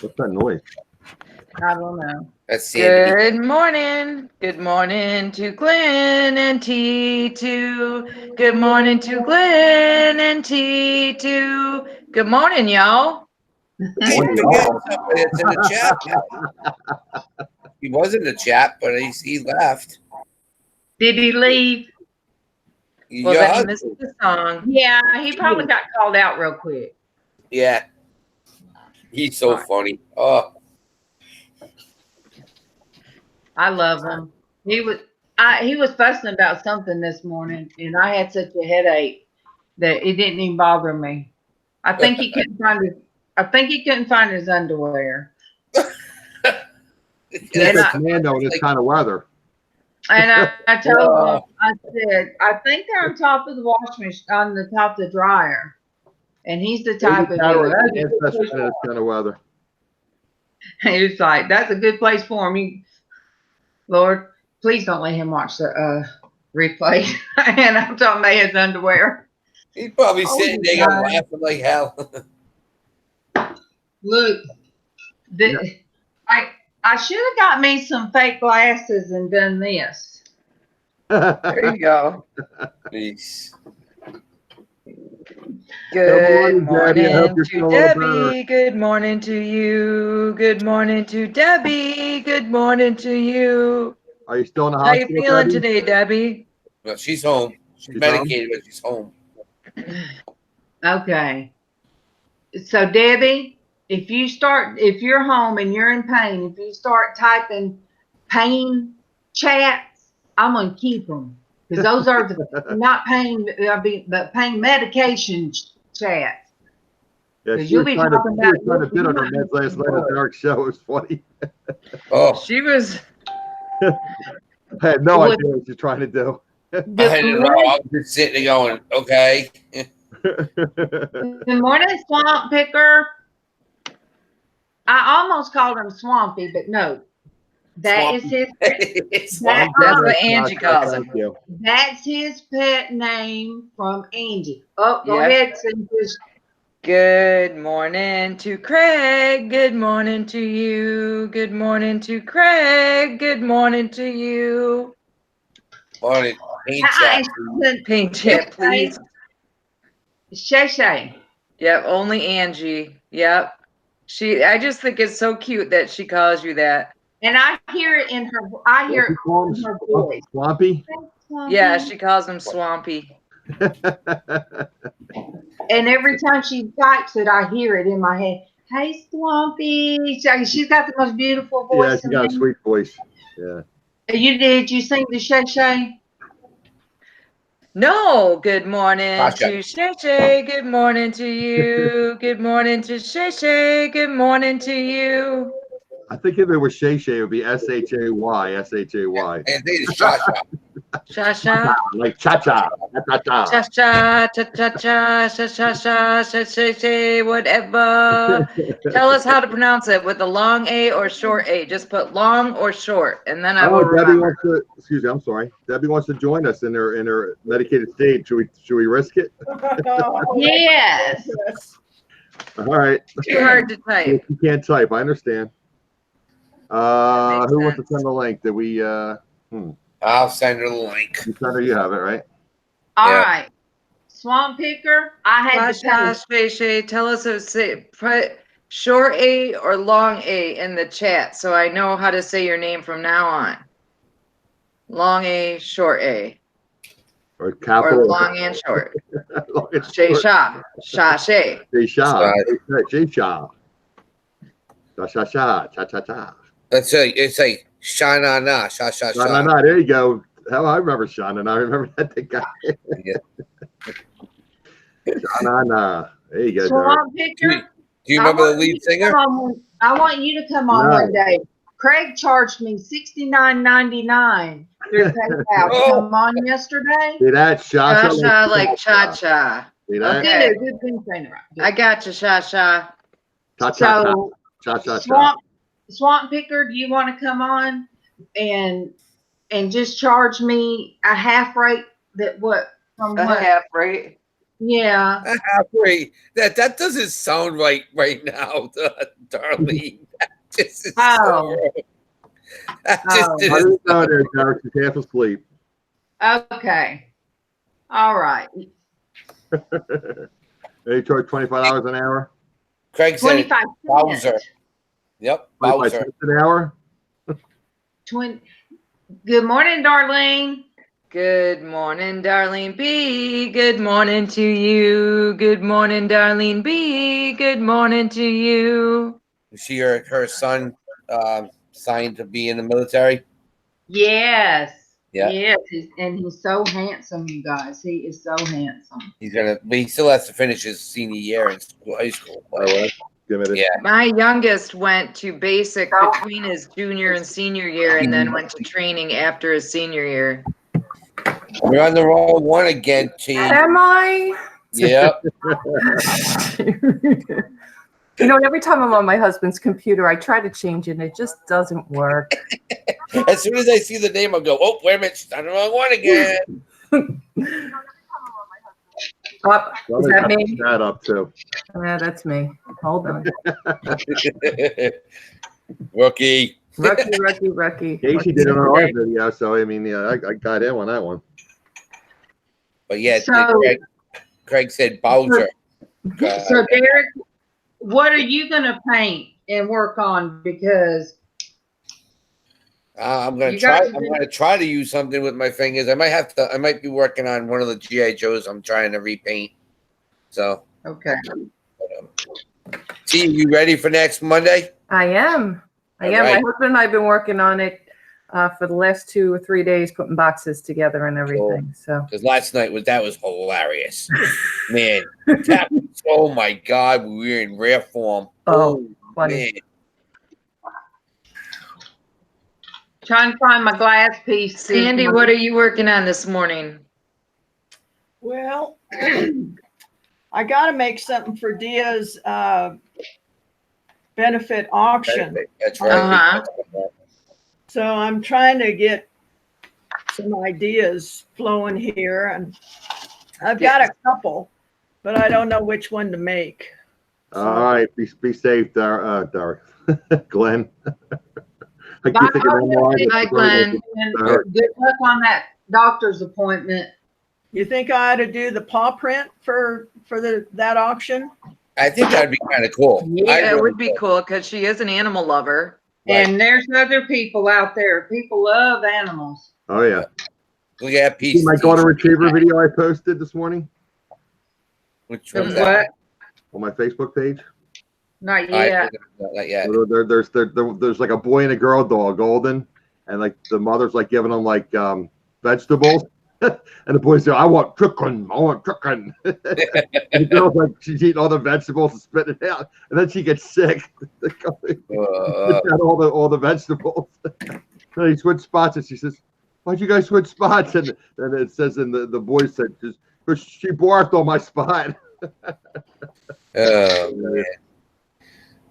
What's that noise? I don't know. That's Sandi. Good morning. Good morning to Glenn and T2. Good morning to Glenn and T2. Good morning, y'all. It's in the chat now. He was in the chat, but he left. Did he leave? Well, then he missed the song. Yeah, he probably got called out real quick. Yeah. He's so funny. Oh. I love him. He was fussing about something this morning, and I had such a headache that it didn't even bother me. I think he couldn't find his underwear. That's Mando in this kind of weather. And I told him, I said, I think they're on top of the wash machine, on the top of the dryer. And he's the type of this kind of weather. He was like, that's a good place for him. Lord, please don't let him watch the replay. And I'm talking about his underwear. He's probably sitting there laughing like hell. Look, I should have got me some fake glasses and done this. There you go. Peace. Good morning to Debbie. Good morning to you. Good morning to Debbie. Good morning to you. Are you still in the hospital? How you feeling today, Debbie? Well, she's home. She's medicated, but she's home. Okay. So, Debbie, if you're home and you're in pain, if you start typing pain chats, I'm going to keep them. Because those are not pain, but pain medication chats. Yeah, she was trying to bid on her meds last night at the Dark Show. It was funny. She was. I had no idea what she's trying to do. I was just sitting there going, okay. Good morning, Swamp Picker. I almost called him Swampy, but no. That is his. That's what Angie calls him. That's his pet name from Angie. Oh, go ahead, Cindy. Good morning to Craig. Good morning to you. Good morning to Craig. Good morning to you. Morning. Paint chat. Paint chat, please. Shay. Yep, only Angie. Yep. I just think it's so cute that she calls you that. And I hear it in her. I hear it in her voice. Swampy. Yeah, she calls him Swampy. And every time she types it, I hear it in my head. Hey, Swampy. She's got the most beautiful voice. Yeah, she got a sweet voice. Yeah. Did you sing to Shay? No. Good morning to Shay. Good morning to you. Good morning to Shay. Good morning to you. I think if it was Shay, it would be Shay. And they just Cha-Cha. Cha-Cha. Like Cha-Cha. Cha-Cha. Cha-Cha. Cha-Cha. Cha-Cha. Whatever. Tell us how to pronounce it with a long A or short A. Just put long or short, and then I will remember. Excuse me, I'm sorry. Debbie wants to join us in her medicated state. Should we risk it? Yes. All right. Too hard to type. You can't type. I understand. Who wants to send the link? Did we? I'll send her the link. You have it, right? All right. Swamp Picker, I had to tell us to put short A or long A in the chat so I know how to say your name from now on. Long A, short A. Or capital. Or long and short. Shay Sha. Sha Shay. Shay Sha. Shay Sha. Sha Sha. Cha Cha Cha. It's like Sha-Na-Na, Sha-Sha-Sha. Sha-Na-Na, there you go. Hell, I remember Sha-Na-Na. I remember that guy. Yeah. Sha-Na-Na. There you go. Swamp Picker. Do you remember the lead singer? I want you to come on one day. Craig charged me $69.99 through PayPal. Come on yesterday. See that? Sha-Sha like Cha-Cha. See that? Okay. Good thing saying it right. I got you, Sha-Sha. Cha-Cha. Cha-Cha. Swamp Picker, do you want to come on and just charge me a half rate? Half rate? Yeah. Wait, that doesn't sound right now, Darlene. This is Oh. That just didn't sound there, Derek. She's half asleep. Okay. All right. They charge $25 an hour. Craig said 25 Bowser. Yep, 25 Bowser. cents an hour. Good morning, Darlene. Good morning, Darlene B. Good morning to you. Good morning, Darlene B. Good morning to you. Is she her son signed to be in the military? Yes. Yeah. Yes. He's so handsome, you guys. He is so handsome. But he still has to finish his senior year in high school. Yeah. My youngest went to basic between his junior and senior year and then went to training after his senior year. We're on the wrong one again, team. Am I? Yep. You know, every time I'm on my husband's computer, I try to change it and it just doesn't work. As soon as I see the name, I'll go, oh, wait a minute, she's on the wrong one again. Is that me? That up too. Yeah, that's me. Hold on. Rookie. Rookie. Casey did it on our video, so I mean, yeah, I got him on that one. But yeah, So, Craig said Bowser. So Derek, what are you gonna paint and work on? Because I'm gonna try to use something with my fingers. I might be working on one of the GI Joes I'm trying to repaint. So okay. T, you ready for next Monday? I am. Right. My husband and I have been working on it for the last 2 or 3 days, putting boxes together and everything. So because last night was hilarious, man. Oh my God, we were in rare form. Oh, funny. Man. Trying to find my glass piece. Sandy, what are you working on this morning? Well, I got to make something for Dia's benefit auction. That's right. So I'm trying to get some ideas flowing here, and I've got a couple, but I don't know which one to make. All right, be safe, Derek. Glenn. I keep thinking Bye, Glenn. Good luck on that doctor's appointment. You think I ought to do the paw print for that auction? I think that'd be kind of cool. Yeah, it would be cool because she is an animal lover. Right. And there's other people out there. People love animals. Oh yeah. Look at that piece. See my golden retriever video I posted this morning Which one's What? that? on my Facebook page. Not yet. Not yet. There's like a boy and a girl dog, golden, and like the mother's like giving them like vegetables, and the boy's saying, "I want chicken, I want chicken." And the girl's like, she's eating all the vegetables and spitting it out, and then she gets sick. all the vegetables. And he switched spots, and she says, "Why'd you guys switch spots?" And it says, and the boy said, "Because she barked on my spot." Oh man.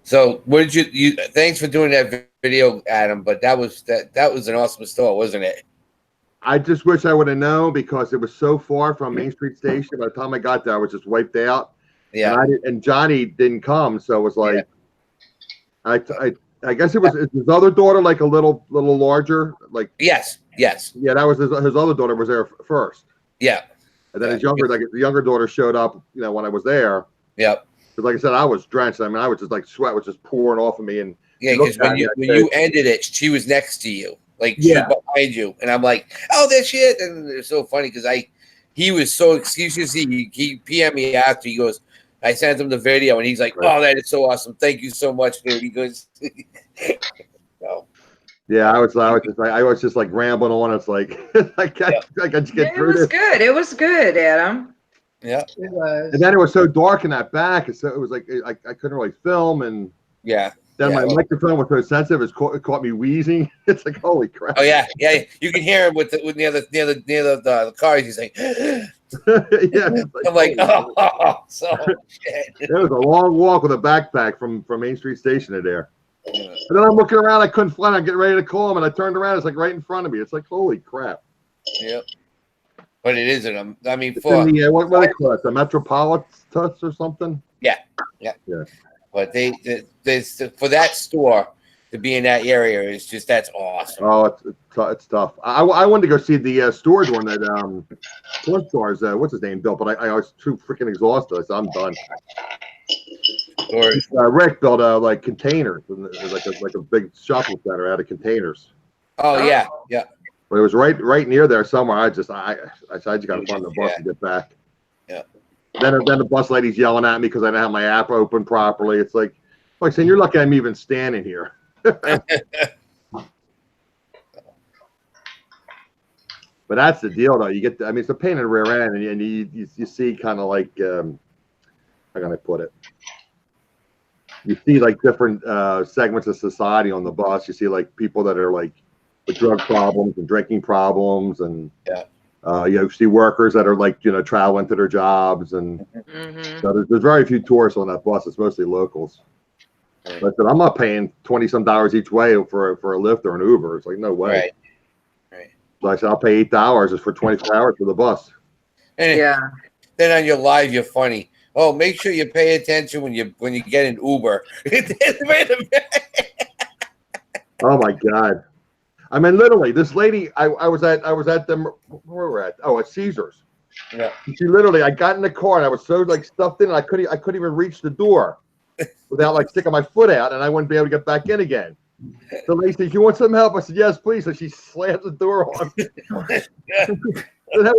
So what did you thanks for doing that video, Adam, but that was an awesome store, wasn't it? I just wish I would have known because it was so far from Main Street Station. By the time I got there, I was just wiped out. Yeah. And Johnny didn't come, so it was like, yeah. I guess it was his other daughter, like a little larger, like. Yes. Yeah, that was his other daughter was there first. Yeah. And then the younger daughter showed up, when I was there. Yep. Because like I said, I was drenched. I mean, I was just like sweat was just pouring off of me. And yeah, because when you ended it, she was next to you. Like she was behind you, and I'm like, "Oh, there she is!" And it's so funny because he was so excuse me. He PM'd me after. He goes, I sent him the video, and he's like, "Oh, that is so awesome! Thank you so much, dude." He goes, "No." Yeah, I was just like rambling on. It's like I just get through this. It was good, Adam. Yeah, it was. And then it was so dark in that back, so it was like I couldn't really film, and then my microphone was so sensitive, it caught me wheezing. It's like, holy crap! Oh yeah. You can hear him with near the cars. He's like, yeah. I'm like, oh, so shit. It was a long walk with a backpack from Main Street Station to there. And then I'm looking around, I couldn't find. I'm getting ready to call him, and I turned around. It's like right in front of me. It's like, holy crap! Yep. but it isn't. I mean, It's for in the what do they call it? The Metropolitus or something? Yeah. But for that store to be in that area is just that's awesome. Oh, it's tough. I wanted to go see the storage one that Porch stores. What's his name built, but I was too freaking exhausted. I said I'm done. Rick built like containers, like a big shopping center out of containers. Oh yeah. But it was right near there somewhere. I just got to find the bus to get back. Yeah. Then the bus lady's yelling at me because I don't have my app open properly. It's like saying you're lucky I'm even standing here. But that's the deal, though. You get, it's a pain in the rear end, and you see kind of like, how can I put it? You see like different segments of society on the bus. You see like people that are like with drug problems and drinking problems, and you see workers that are like traveling to their jobs, and so there's very few tourists on that bus. It's mostly locals. But I said I'm not paying $20-some each way for a Lyft or an Uber. It's like no way. Right. So I said I'll pay $8 for 24 hours for the bus. And then on your live, you're funny. Oh, make sure you pay attention when you get an Uber. Oh my God! I mean, literally, this lady. I was at them. Where we're at? Oh, at Caesars. Yeah. She literally. I got in the car and I was so like stuffed in. I couldn't even reach the door without like sticking my foot out, and I wouldn't be able to get back in again. So they said, "You want some help?" I said, "Yes, please." So she slams the door on me. So then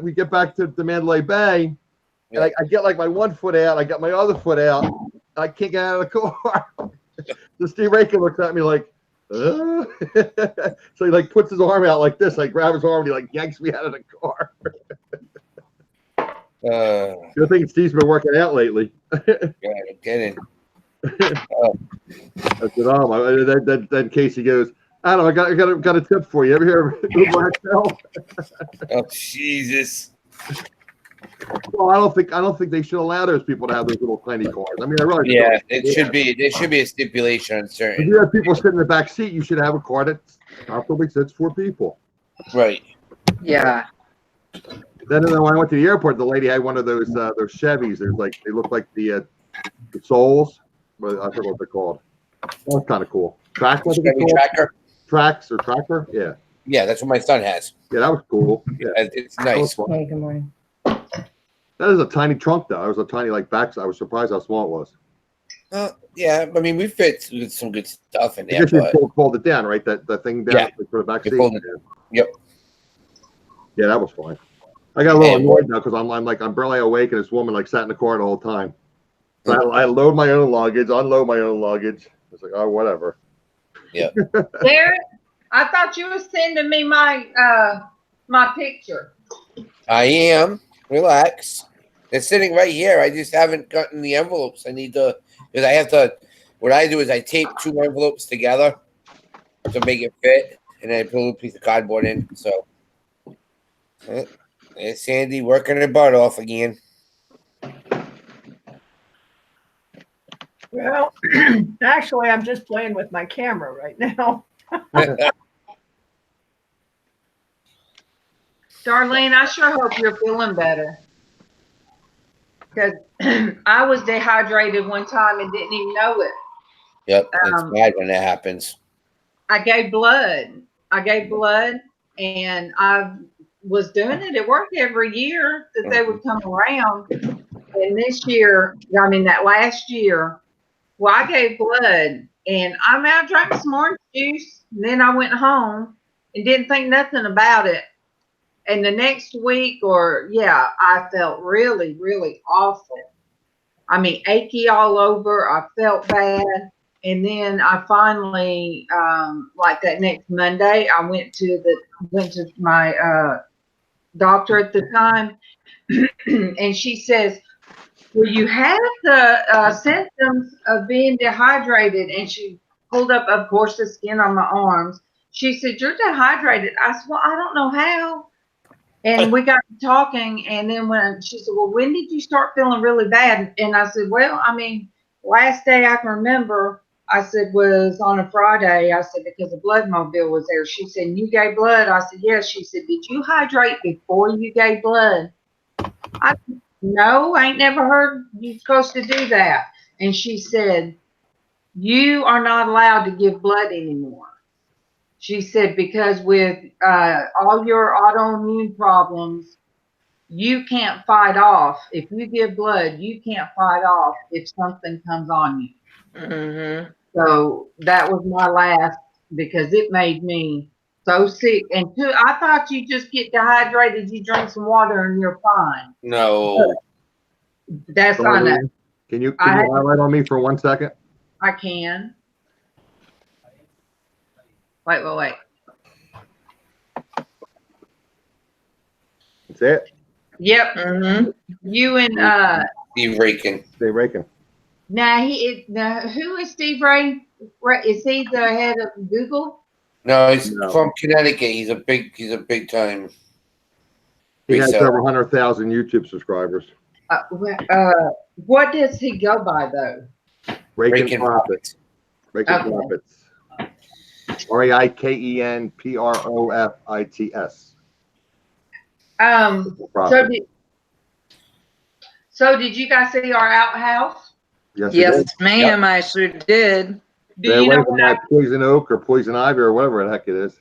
we get back to the Mandalay Bay. And I get like my one foot out, I got my other foot out, and I can't get out of the car. So Steve Rankin looks at me like, so he like puts his arm out like this. I grab his arm and he like yanks me out of the car. Good thing Steve's been working out lately. Get in. I said, then Casey goes, Adam, I got a tip for you. Ever hear of Uber XL? Oh Jesus. Well, I don't think they should allow those people to have those little tiny cars. I mean, I really should be. There should be a stipulation on certain. If you have people sitting in the back seat, you should have a car that comfortably sits 4 people. Right. Yeah. Then when I went to the airport, the lady had one of those Chevys. They look like the Souls. I forget what they're called. That's kind of cool. Tracker. Tracks or Tracker. Yeah. Yeah, that's what my son has. Yeah, that was cool. Yeah, it's nice. Hey, good morning. That is a tiny trunk, though. It was a tiny back. I was surprised how small it was. Yeah, I mean, we fit with some good stuff in there. I guess you fold it down, right? That thing down for the back seat. Yep. Yeah, that was fine. I got a little annoyed now because I'm barely awake, and this woman like sat in the car the whole time. So I load my own luggage, unload my own luggage. It's like, oh, whatever. Yeah. Derek, I thought you were sending me my picture. I am. Relax. It's sitting right here. I just haven't gotten the envelopes. I need to, because I have to. What I do is I tape 2 envelopes together to make it fit, and then I put a little piece of cardboard in. So, there's Sandi working her butt off again. Well, actually, I'm just playing with my camera right now. Darlene, I sure hope you're feeling better. Because I was dehydrated one time and didn't even know it. Yep, it's bad when that happens. I gave blood, and I was doing it at work every year that they would come around. And this year, that last year, well, I gave blood, and I drank some orange juice, and then I went home and didn't think nothing about it. And the next week, I felt really, really awful. I mean, achy all over. I felt bad. And then I finally, like that next Monday, I went to my doctor at the time, and she says, "Well, you have the symptoms of being dehydrated." And she pulled up, of course, the skin on my arms. She said, "You're dehydrated." I said, "Well, I don't know how." And we got to talking, and then when she said, "Well, when did you start feeling really bad?" And I said, "Well, last day I can remember I said, was on a Friday. I said, because the blood mobile was there. She said, you gave blood? I said, yes. She said, did you hydrate before you gave blood? I said, no, I ain't never heard you supposed to do that. And she said, you are not allowed to give blood anymore. She said, because with all your autoimmune problems, you can't fight off. If you give blood, you can't fight off if something comes on you. Mm-hmm. So that was my last, because it made me so sick. And two, I thought you just get dehydrated, you drink some water and you're fine. No. That's not it. Can you highlight on me for 1 second? I can. Wait. That's it. Yep. Mm-hmm. You and Steve Rakin. Steve Rakin. now who is Steve Ray? Is he the head of Google? No, he's from Connecticut. He's a big time. He has over 100,000 YouTube subscribers. What does he go by though? Rakin Profits. Rakin Profits. RAIKENPROFITS. So did you guys see our outhouse? Yes, ma'am. Yep. I sure did. Stay away from that poison oak or poison ivy or whatever the heck it is.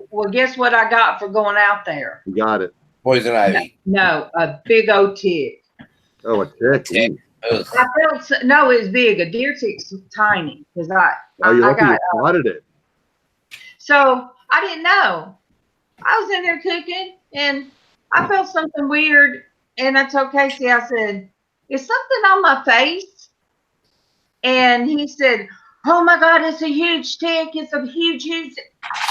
Well, guess what I got for going out there? You got it. Poison ivy. No, a big old tick. Oh, a tick. I felt no, it's big. A deer tick's tiny because I spotted it. So I didn't know. I was in there cooking and I felt something weird, and I told Casey, I said, "Is something on my face?" And he said, "Oh my God, it's a huge tick. It's a huge."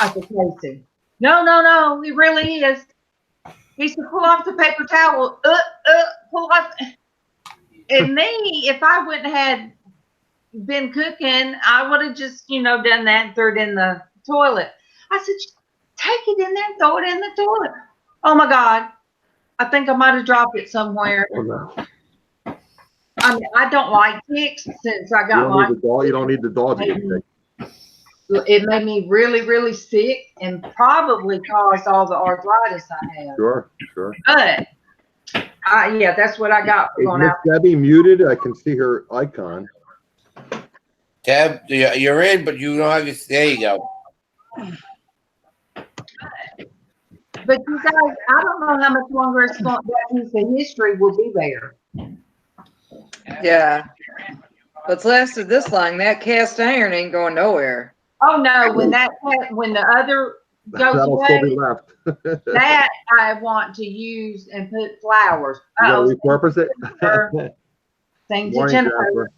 I said, "Casey, no, it really is." He said, "Pull off the paper towel. Pull off." And me, if I wouldn't have been cooking, I would have just, done that and threw it in the toilet. I said, "Take it in there and throw it in the toilet." Oh my God. I think I might have dropped it somewhere. Oh, no. I mean, I don't like ticks since I got you don't need the dog to get sick. It made me really, really sick and probably caused all the arthritis I have. Sure. But yeah, that's what I got for going out. Debbie muted. I can see her icon. Deb, you're in, but you don't have your. There you go. But you guys, I don't know how much longer that piece of history will be there. Yeah. What's lasted this long? That cast iron ain't going nowhere. Oh no, when the other goes away, still be left. that I want to use and put flowers. Repurpose it. Thank you, Jennifer.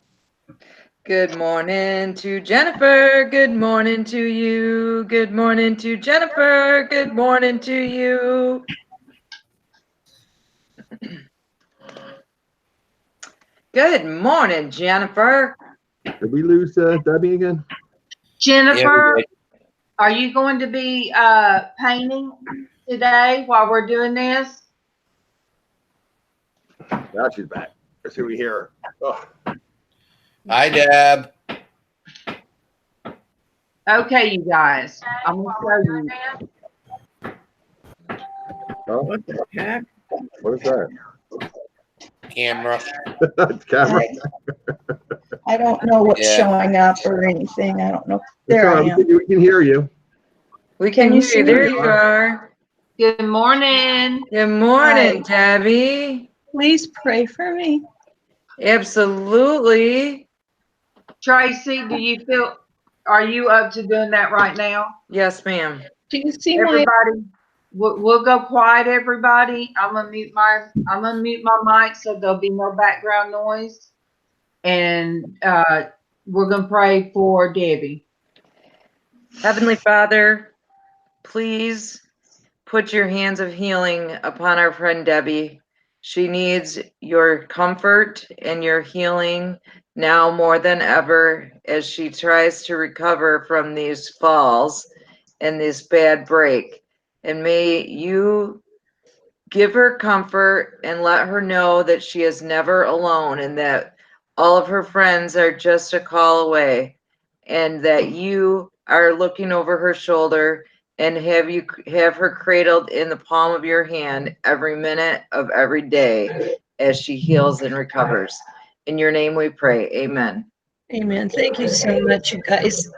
Good morning to Jennifer. Good morning to you. Good morning to Jennifer. Good morning to you. Good morning, Jennifer. Did we lose Debbie again? Jennifer, are you going to be painting today while we're doing this? Now she's back. Let's see what we hear. Oh. Hi, Deb. Okay, you guys. I'm going to show you. Oh, What the heck? what is that? Camera. It's camera. I don't know what's showing up or anything. I don't know. There I am. We can hear you. We can hear you. There you are. Good morning. Good morning, Debbie. Please pray for me. Absolutely. Tracy, are you up to doing that right now? Yes, ma'am. Do you see everybody? We'll go quiet, everybody. I'm gonna mute my mic so there'll be no background noise, and we're gonna pray for Debbie. Heavenly Father, please put your hands of healing upon our friend Debbie. She needs your comfort and your healing now more than ever as she tries to recover from these falls and this bad break. And may you give her comfort and let her know that she is never alone and that all of her friends are just a call away, and that you are looking over her shoulder and have her cradled in the palm of your hand every minute of every day as she heals and recovers. In your name we pray. Amen. Amen. Thank you so much, you guys.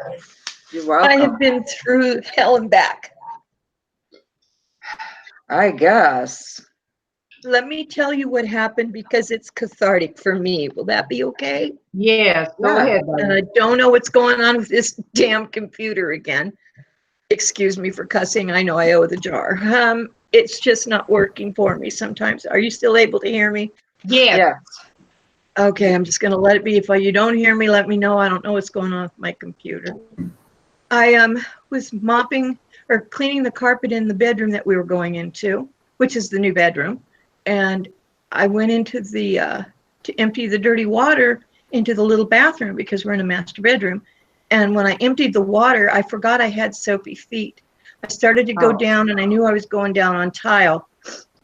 You're welcome. I have been through hell and back. I guess. Let me tell you what happened because it's cathartic for me. Will that be okay? Yes, go ahead. And I don't know what's going on with this damn computer again. Excuse me for cussing. I know I owe the jar. It's just not working for me sometimes. Are you still able to hear me? Yeah. Okay, I'm just going to let it be. If you don't hear me, let me know. I don't know what's going on with my computer. I was mopping or cleaning the carpet in the bedroom that we were going into, which is the new bedroom. And I went into the, to empty the dirty water into the little bathroom because we're in a master bedroom. And when I emptied the water, I forgot I had soapy feet. I started to go down and I knew I was going down on tile.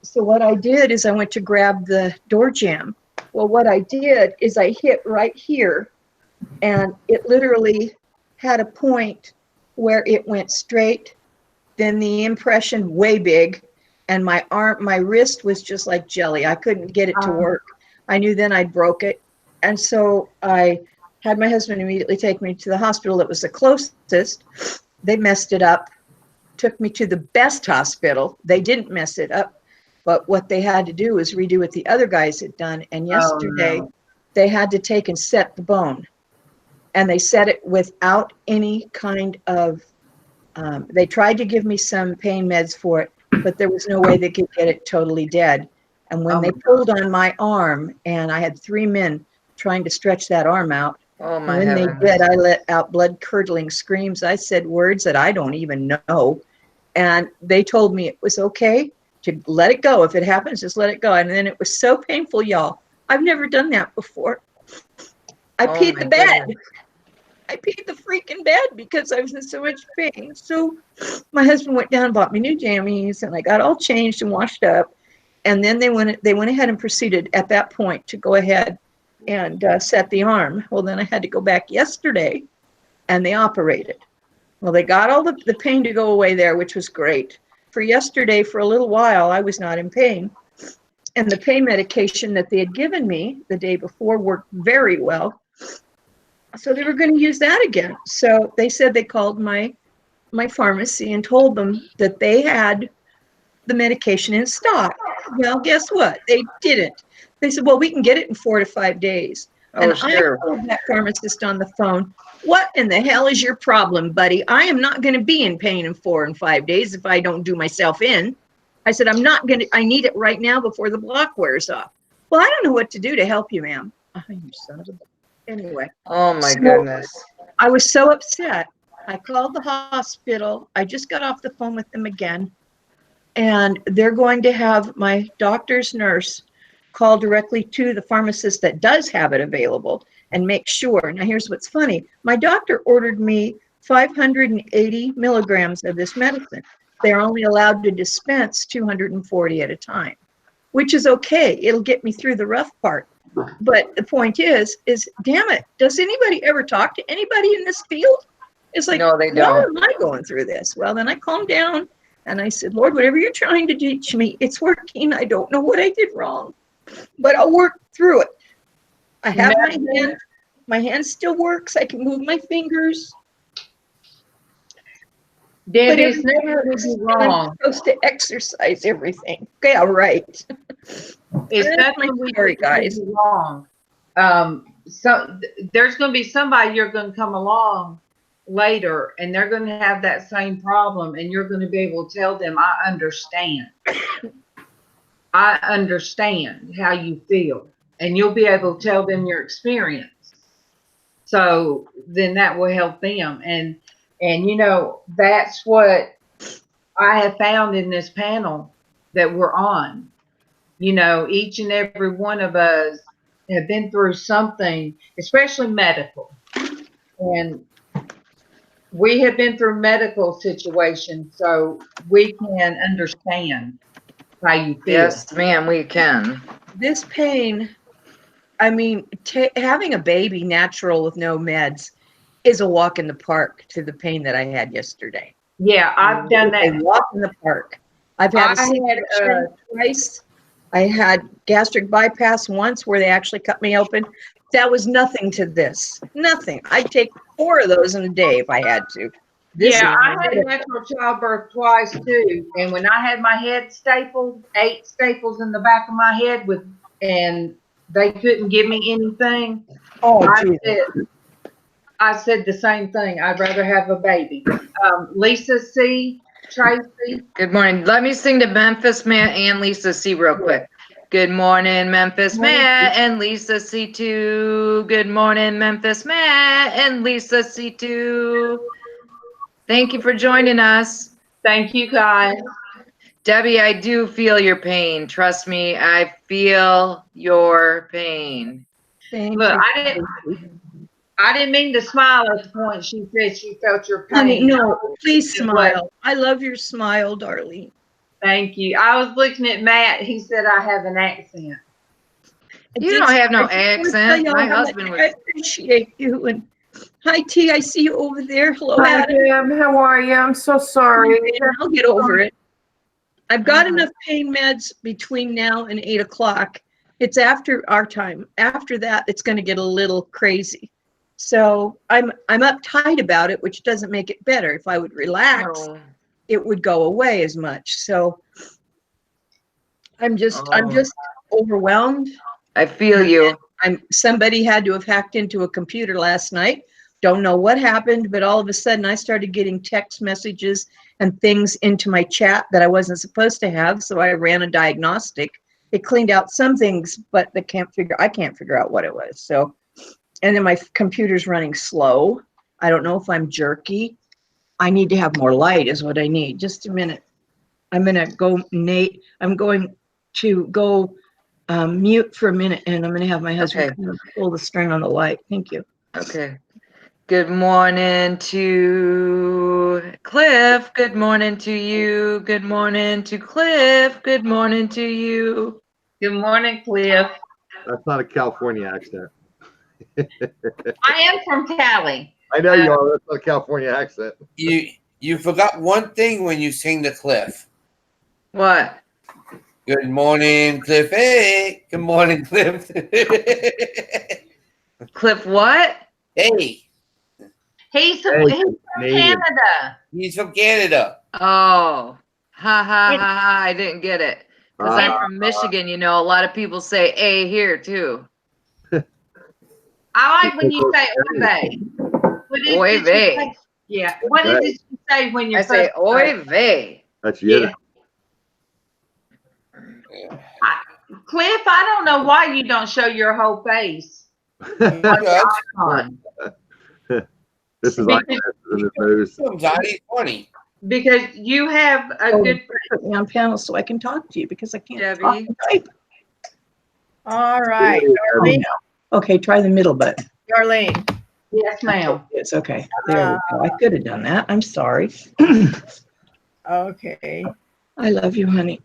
So what I did is I went to grab the door jamb. Well, what I did is I hit right here and it literally had a point where it went straight, then the impression way big, and my wrist was just like jelly. I couldn't get it to work. I knew then I'd broke it. And so I had my husband immediately take me to the hospital that was the closest. They messed it up, took me to the best hospital. They didn't mess it up, but what they had to do was redo what the other guys had done. And yesterday they had to take and set the bone. And they set it without any kind of, they tried to give me some pain meds for it, but there was no way they could get it totally dead. And when they pulled on my arm, and I had 3 men trying to stretch that arm out, when they did, I let out blood-curdling screams. I said words that I don't even know. And they told me it was okay to let it go. If it happens, just let it go. And then it was so painful, y'all. I've never done that before. I peed the bed. I peed the freaking bed because I was in so much pain. So my husband went down and bought me new jammies, and I got all changed and washed up. And then they went ahead and proceeded at that point to go ahead and set the arm. Well, then I had to go back yesterday, and they operated. Well, they got all the pain to go away there, which was great. For yesterday, for a little while, I was not in pain. And the pain medication that they had given me the day before worked very well. So they were going to use that again. So they said they called my pharmacy and told them that they had the medication in stock. Well, guess what? They didn't. They said, well, we can get it in 4 to 5 days. And I told that pharmacist on the phone, what in the hell is your problem, buddy? I am not going to be in pain in 4 and 5 days if I don't do myself in. I said, I need it right now before the block wears off. Well, I don't know what to do to help you, ma'am. Oh, you son of a... Anyway. Oh my goodness. I was so upset. I called the hospital. I just got off the phone with them again. And they're going to have my doctor's nurse call directly to the pharmacist that does have it available and make sure. Now, here's what's funny. My doctor ordered me 580 milligrams of this medicine. They're only allowed to dispense 240 at a time, which is okay. It'll get me through the rough part. But the point is damn it, does anybody ever talk to anybody in this field? It's like, no, they don't. Why am I going through this? Well, then I calmed down and I said, Lord, whatever you're trying to teach me, it's working. I don't know what I did wrong, but I'll work through it. I have my hand still works. I can move my fingers. Debbie, it's never wrong. I'm supposed to exercise everything. Okay, all right. It's definitely guys. Wrong. So there's going to be somebody you're going to come along later, and they're going to have that same problem, and you're going to be able to tell them, I understand. I understand how you feel, and you'll be able to tell them your experience. So then that will help them. And you know, that's what I have found in this panel that we're on. You know, each and every one of us have been through something, especially medical. And we have been through medical situations, so we can understand how you feel. Yes, ma'am, we can. This pain I mean, having a baby natural with no meds is a walk in the park to the pain that I had yesterday. Yeah, I've done that. A walk in the park. I've had a C-section twice. I had gastric bypass once where they actually cut me open. That was nothing to this. Nothing. I'd take 4 of those in a day if I had to. I had natural childbirth twice too. And when I had my head stapled, 8 staples in the back of my head and they couldn't give me anything. I said the same thing. I'd rather have a baby. Lisa C, Traci. Good morning. Let me sing to Memphis Matt and Lisa C real quick. Good morning, Memphis Matt and Lisa C2. Good morning, Memphis Matt and Lisa C2. Thank you for joining us. Thank you, guys. Debbie, I do feel your pain. Trust me, I feel your pain. Look, I didn't mean to smile at the point she said she felt your pain. Honey, no, please smile. I love your smile, darling. Thank you. I was looking at Matt. He said I have an accent. You don't have no accent. My husband was. I appreciate you. And hi, T. I see you over there. Hello, Hi, Adam. Deb. How are you? I'm so sorry. I'll get over it. I've got enough pain meds between now and 8 o'clock. It's after our time. After that, it's going to get a little crazy. So I'm uptight about it, which doesn't make it better. If I would relax, it would go away as much. So I'm just overwhelmed. I feel you. Somebody had to have hacked into a computer last night. Don't know what happened, but all of a sudden I started getting text messages and things into my chat that I wasn't supposed to have. So I ran a diagnostic. It cleaned out some things, but I can't figure out what it was. So, and then my computer's running slow. I don't know if I'm jerky. I need to have more light is what I need. Just a minute. I'm going to go, Nate. I'm going to go mute for a minute, and I'm going to have my husband pull the string on the light. Thank you. Okay. Good morning to Cliff. Good morning to you. Good morning to Cliff. Good morning to you. Good morning, Cliff. That's not a California accent. I am from Cali. I know you are. That's not a California accent. You forgot one thing when you sing the Cliff. What? Good morning, Cliff. Hey. Good morning, Cliff. Cliff what? Hey. He's from Canada. He's from Canada. Oh. Ha ha ha ha. I didn't get it. Because I'm from Michigan, you know, a lot of people say A here too. I like when you say oy vey. Oy vey. Yeah. What is it you say when you're I say oy vey. That's you. Yeah. Cliff, I don't know why you don't show your whole face. This is like funny. Because you have a good put me on panel so I can talk to you because I can't Debbie. type. All right, Darlene. Okay, try the middle button. Darlene. Yes, ma'am. It's okay. There we go. I could have done that. I'm sorry. Okay. I love you, honey.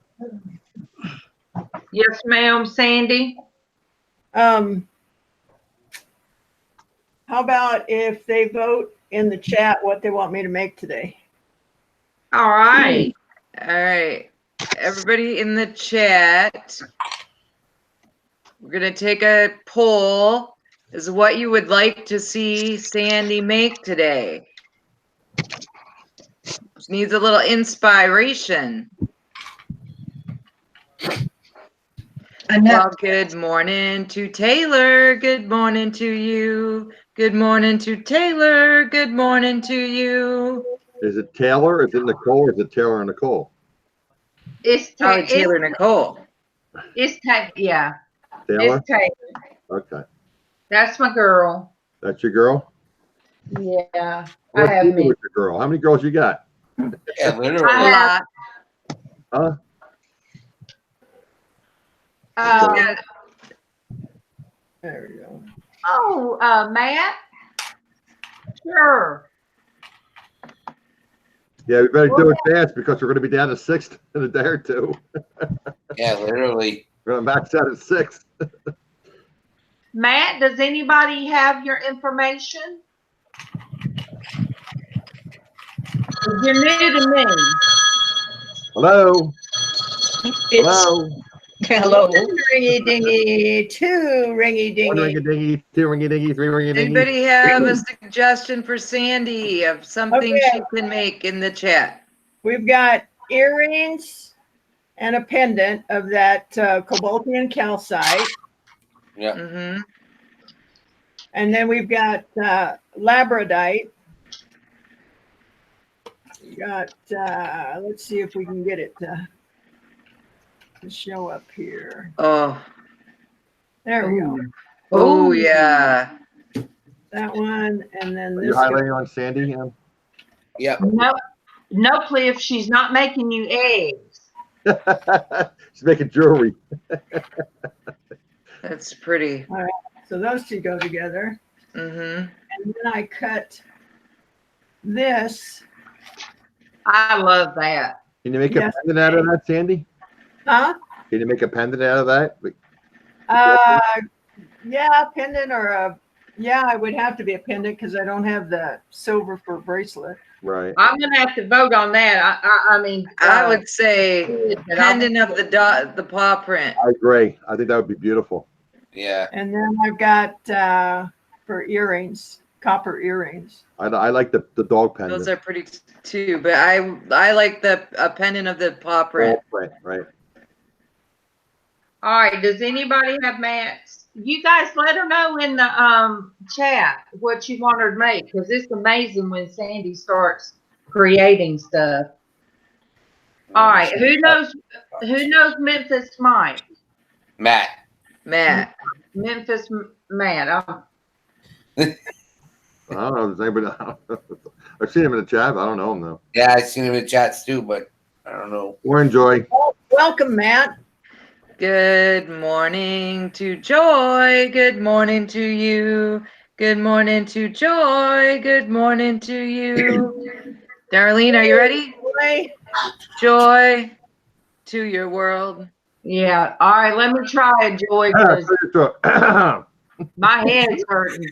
Yes, ma'am, Sandi. How about if they vote in the chat what they want me to make today? All right. All right. Everybody in the chat, we're going to take a poll. Is what you would like to see Sandi make today? Just needs a little inspiration. Well, good morning to Taylor. Good morning to you. Good morning to Taylor. Good morning to you. Is it Taylor? Is it Nicole? Or is it Taylor and Nicole? It's Taylor Nicole. It's Taylor. Yeah. Taylor? It's Taylor. Okay. That's my girl. That's your girl? Yeah. What's I have me. with your girl? How many girls you got? Yeah, literally. A lot. Huh? There we go. Oh, Matt? Sure. Yeah, we better do it fast because we're going to be down to 6 in a day or two. Yeah, literally. We're going to max out at 6. Matt, does anybody have your information? You're new to me. Hello. It's hello. Ringy dingy, two ringy One dingy. ring-a-dingy, two ring-a-dingy, three ring-a-dingy. Anybody have a suggestion for Sandy of something Okay. she can make in the chat? We've got earrings and a pendant of that cobaltian calcite. Yeah. Mm-hmm. And then we've got labradite. We got, let's see if we can get it to show up here. Oh, There we go. oh yeah. That one, and then Are this. you highlighting on Sandy? Yep. No, Cliff, she's not making you eggs. She's making jewelry. That's pretty. So those two go together. Mm-hmm. And then I cut this. I love that. Can you make Yes. a pendant out of that, Sandy? Huh? Can you make a pendant out of that? Yeah, a pendant or I would have to be a pendant because I don't have the silver for a bracelet. Right. I'm gonna have to vote on that. I mean, I would say pendant of the paw print. I agree. I think that would be beautiful. Yeah. And then I've got for earrings, copper earrings. I like the dog pendant. Those are pretty too, but I like the pendant of the paw print. Right. All right. Does anybody have Matt's? You guys let her know in the chat what you want her to make, because it's amazing when Sandy starts creating stuff. All right. Who knows Memphis Mike? Matt. Memphis Matt. I don't know if there's anybody. I've seen him in the chat. But I don't know him though. Yeah, I've seen him in chats too, but I don't know. We're enjoying. Welcome, Matt. Good morning to Joy. Good morning to you. Good morning to Joy. Good morning to you. Darlene, are you ready? Boy. Joy to your world. Yeah. All right. Let me try it, Joy, because my head's hurting.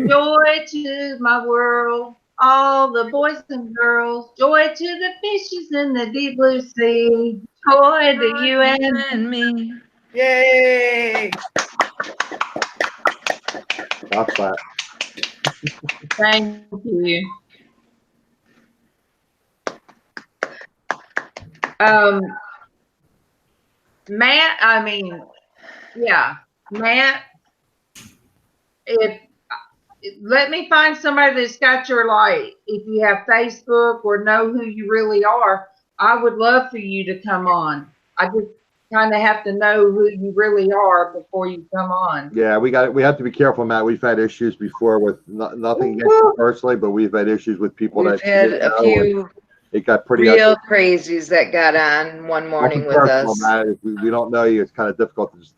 Joy to my world, all the boys and girls. Joy to the fishes in the deep blue sea. Joy to you and me. Yay. Stop that. Thank you. Matt, I mean, yeah, Matt, let me find somebody that's got your light. If you have Facebook or know who you really are, I would love for you to come on. I just kind of have to know who you really are before you come on. Yeah, we have to be careful, Matt. We've had issues before with nothing against you personally, but we've had issues with people We've had a few it got pretty real crazies that got on one morning with us. Matt. If we don't know you, it's kind of difficult to just,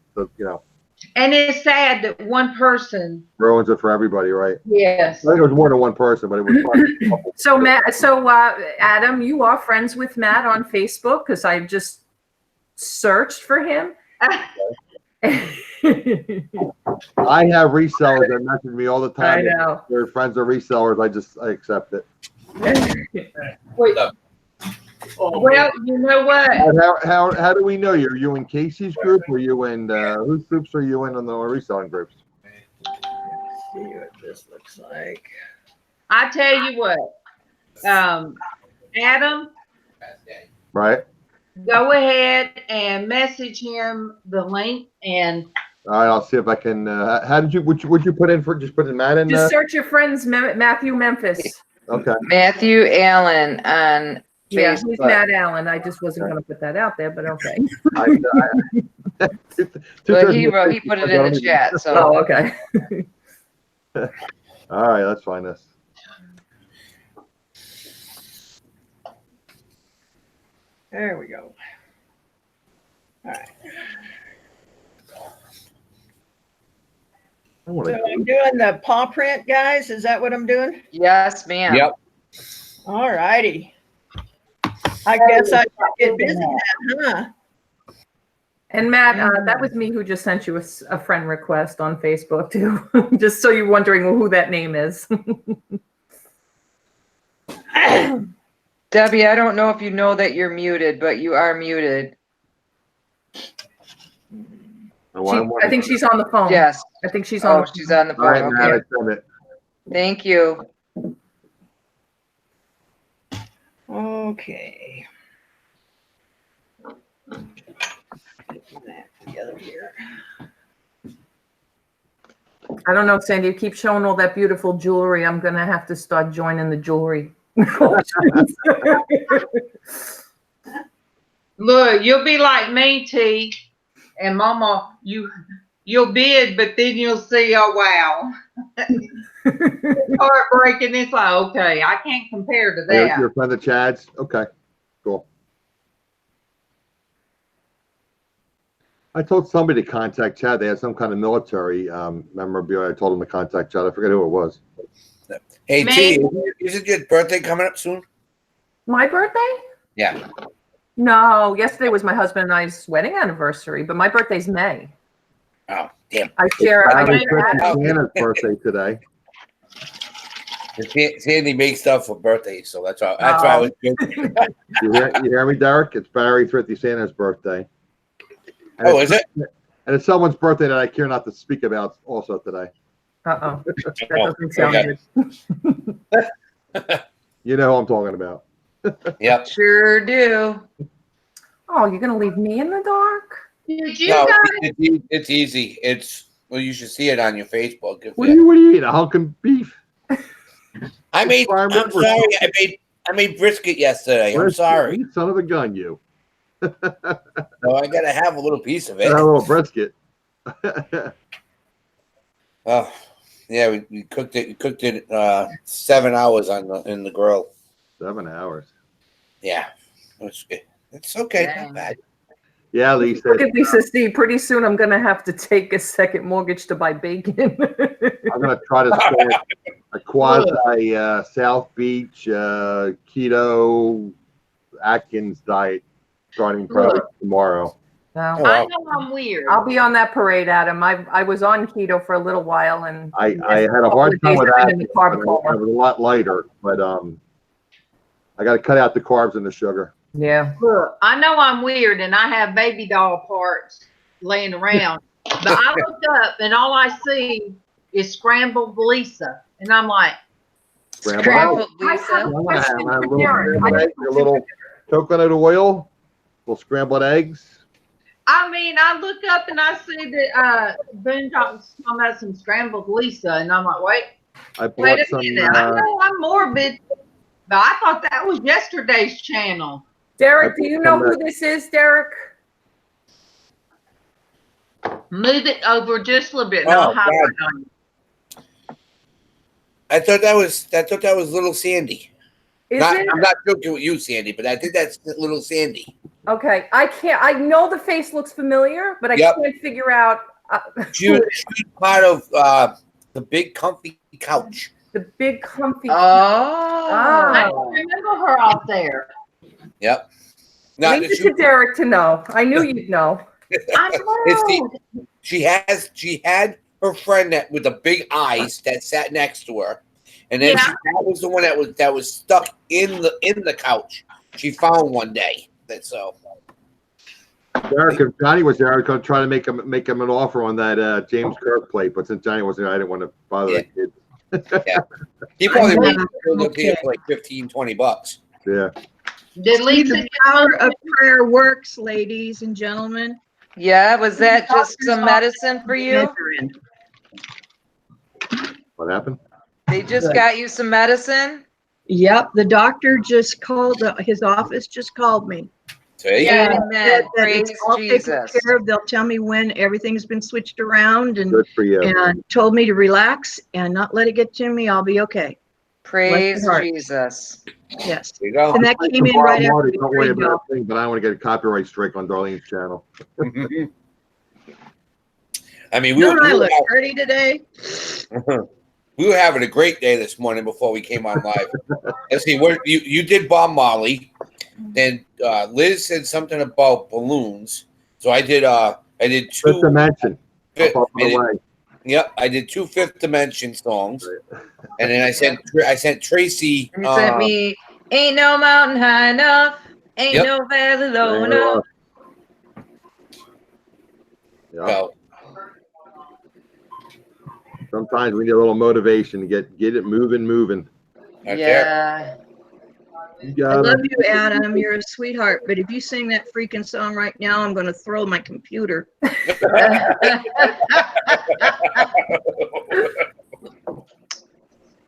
And it's sad that one person ruins it for everybody, right? Yes. I think it was more than one person, but it was fun. So Adam, you are friends with Matt on Facebook because I just searched for him. I have resellers that message me all the time. I know. They're friends of resellers. I accept it. Wait. Well, you know what? How do we know you? Are you in Casey's group? Or are you in whose groups are you in on the reselling groups? Let's see what this looks like. I tell you what, Adam, Right. go ahead and message him the link and. All right, I'll see if I can. How did you? Would you put in for? Just put in Matt in. Just search your friends, Matthew Memphis. Okay. Matthew Allen on Yeah, Facebook. he's Matt Allen. I just wasn't going to put that out there, but okay. But he put it in the chat. So Oh, okay. All right, let's find this. There we go. All right. So I'm doing the paw print, guys. Is that what I'm doing? yes, ma'am. Yep. All righty. I guess I should get busy now, huh? And Matt, that was me who just sent you a friend request on Facebook too, just so you're wondering who that name is. Debbie, I don't know if you know that you're muted, but you are muted. I think she's on the phone. Yes. I think she's on. She's on the phone. All right, Okay. Matt, I sent it. Thank you. Okay. Get that together here. I don't know, Sandy. You keep showing all that beautiful jewelry. I'm gonna have to start joining the jewelry. Look, you'll be like me, T, and MawMaw. You'll bid, but then you'll see, oh wow, heartbreaking. It's like, okay, I can't compare to that. Your friend of Chad's? Okay, cool. I told somebody to contact Chad. They had some kind of military memorabilia. I told them to contact Chad. I forget who it was. Hey, T, isn't your birthday coming up soon? My birthday? Yeah. No, yesterday was my husband and I's wedding anniversary, but my birthday's May. Oh, damn. I share. Geanna's birthday today. Sandy makes stuff for birthdays, so that's why I was joking. You hear me, Derek? It's Barry Thrifty Santa's birthday. And Oh, is it? And it's someone's birthday that I care not to speak about also today. Uh-oh. That doesn't sound good. You know who I'm talking about. Yep. Sure do. Oh, you're going to leave me in the dark? Did you No, guys? it's easy. Well, you should see it on your Facebook. What do you eat? A hunk of beef? I'm sorry. I made brisket yesterday. I'm sorry. You son of a gun, you. No, I gotta have a little piece of it. A little brisket. Oh, yeah, we cooked it. We cooked it 7 hours in the grill. 7 hours. Yeah, it's okay. Dang. Not bad. Yeah, Lisa. Look at Lisa C. Pretty soon I'm going to have to take a second mortgage to buy bacon. I'm gonna try to start a quasi South Beach keto Atkins diet starting probably tomorrow. No. I know I'm weird. I'll be on that parade, Adam. I was on keto for a little while, and I had a hard time with that. In the carb I was a lot lighter, but I got to cut out the carbs and the sugar. Yeah. Look, I know I'm weird, and I have baby doll parts laying around. But I look up, and all I see is scrambled Lisa, and I'm like, Scrambled I have Lisa. a question for Darren. A little coconut oil, little scrambled eggs. I mean, I look up and I see that Boone talking about some scrambled Lisa, and I'm like, wait I bought a some. minute. I know I'm morbid, but I thought that was yesterday's channel. Derek, do you know who this is, Derek? Move it over just a little bit. And Oh, I'll highlight on you. I thought that was little Sandy. Is it? I'm not joking with you, Sandy, but I think that's little Sandy. Okay, I know the face looks familiar, but I can't figure out. She was part of the big comfy couch. The big comfy. I don't remember her out there. Yep. Leave it to Derek to know. I knew you'd know. I know. She had her friend with the big eyes that sat next to her, and then that was the one that was stuck in the couch. She found one day. Derek, if Johnny was there, I was going to try to make him an offer on that James Kirk plate, but since Johnny wasn't there, I didn't want to bother the kids. Yeah, he probably would have for like $15-20. Yeah. Did Lisa The power of prayer works, ladies and gentlemen. Yeah, was that just some medicine for you? What happened? They just got you some medicine? Yep, the doctor just called, his office just called me. See? Amen. That Praise it's all taken Jesus. care of. They'll tell me when everything's been switched around and Good for you. told me to relax and not let it get to me. I'll be okay. Praise heart. Jesus. Yes. There you go. And that came in right after Don't worry the about a thing, but I don't want to get a copyright strike on Darlene's channel. I mean, Don't I look pretty today? we were having a great day this morning before we came on live. Let's see, you did Bob Marley. Then Liz said something about balloons. So I did two. Fifth Dimension. Yep, I did 2 Fifth Dimension songs, and then I sent Traci. You sent me "Ain't No Mountain High Enough, Ain't No Valley Low Enough." Yeah. So, sometimes we need a little motivation to get it moving. Yeah. I love you, Adam. You're a sweetheart. But if you sing that freaking song right now, I'm going to throw my computer.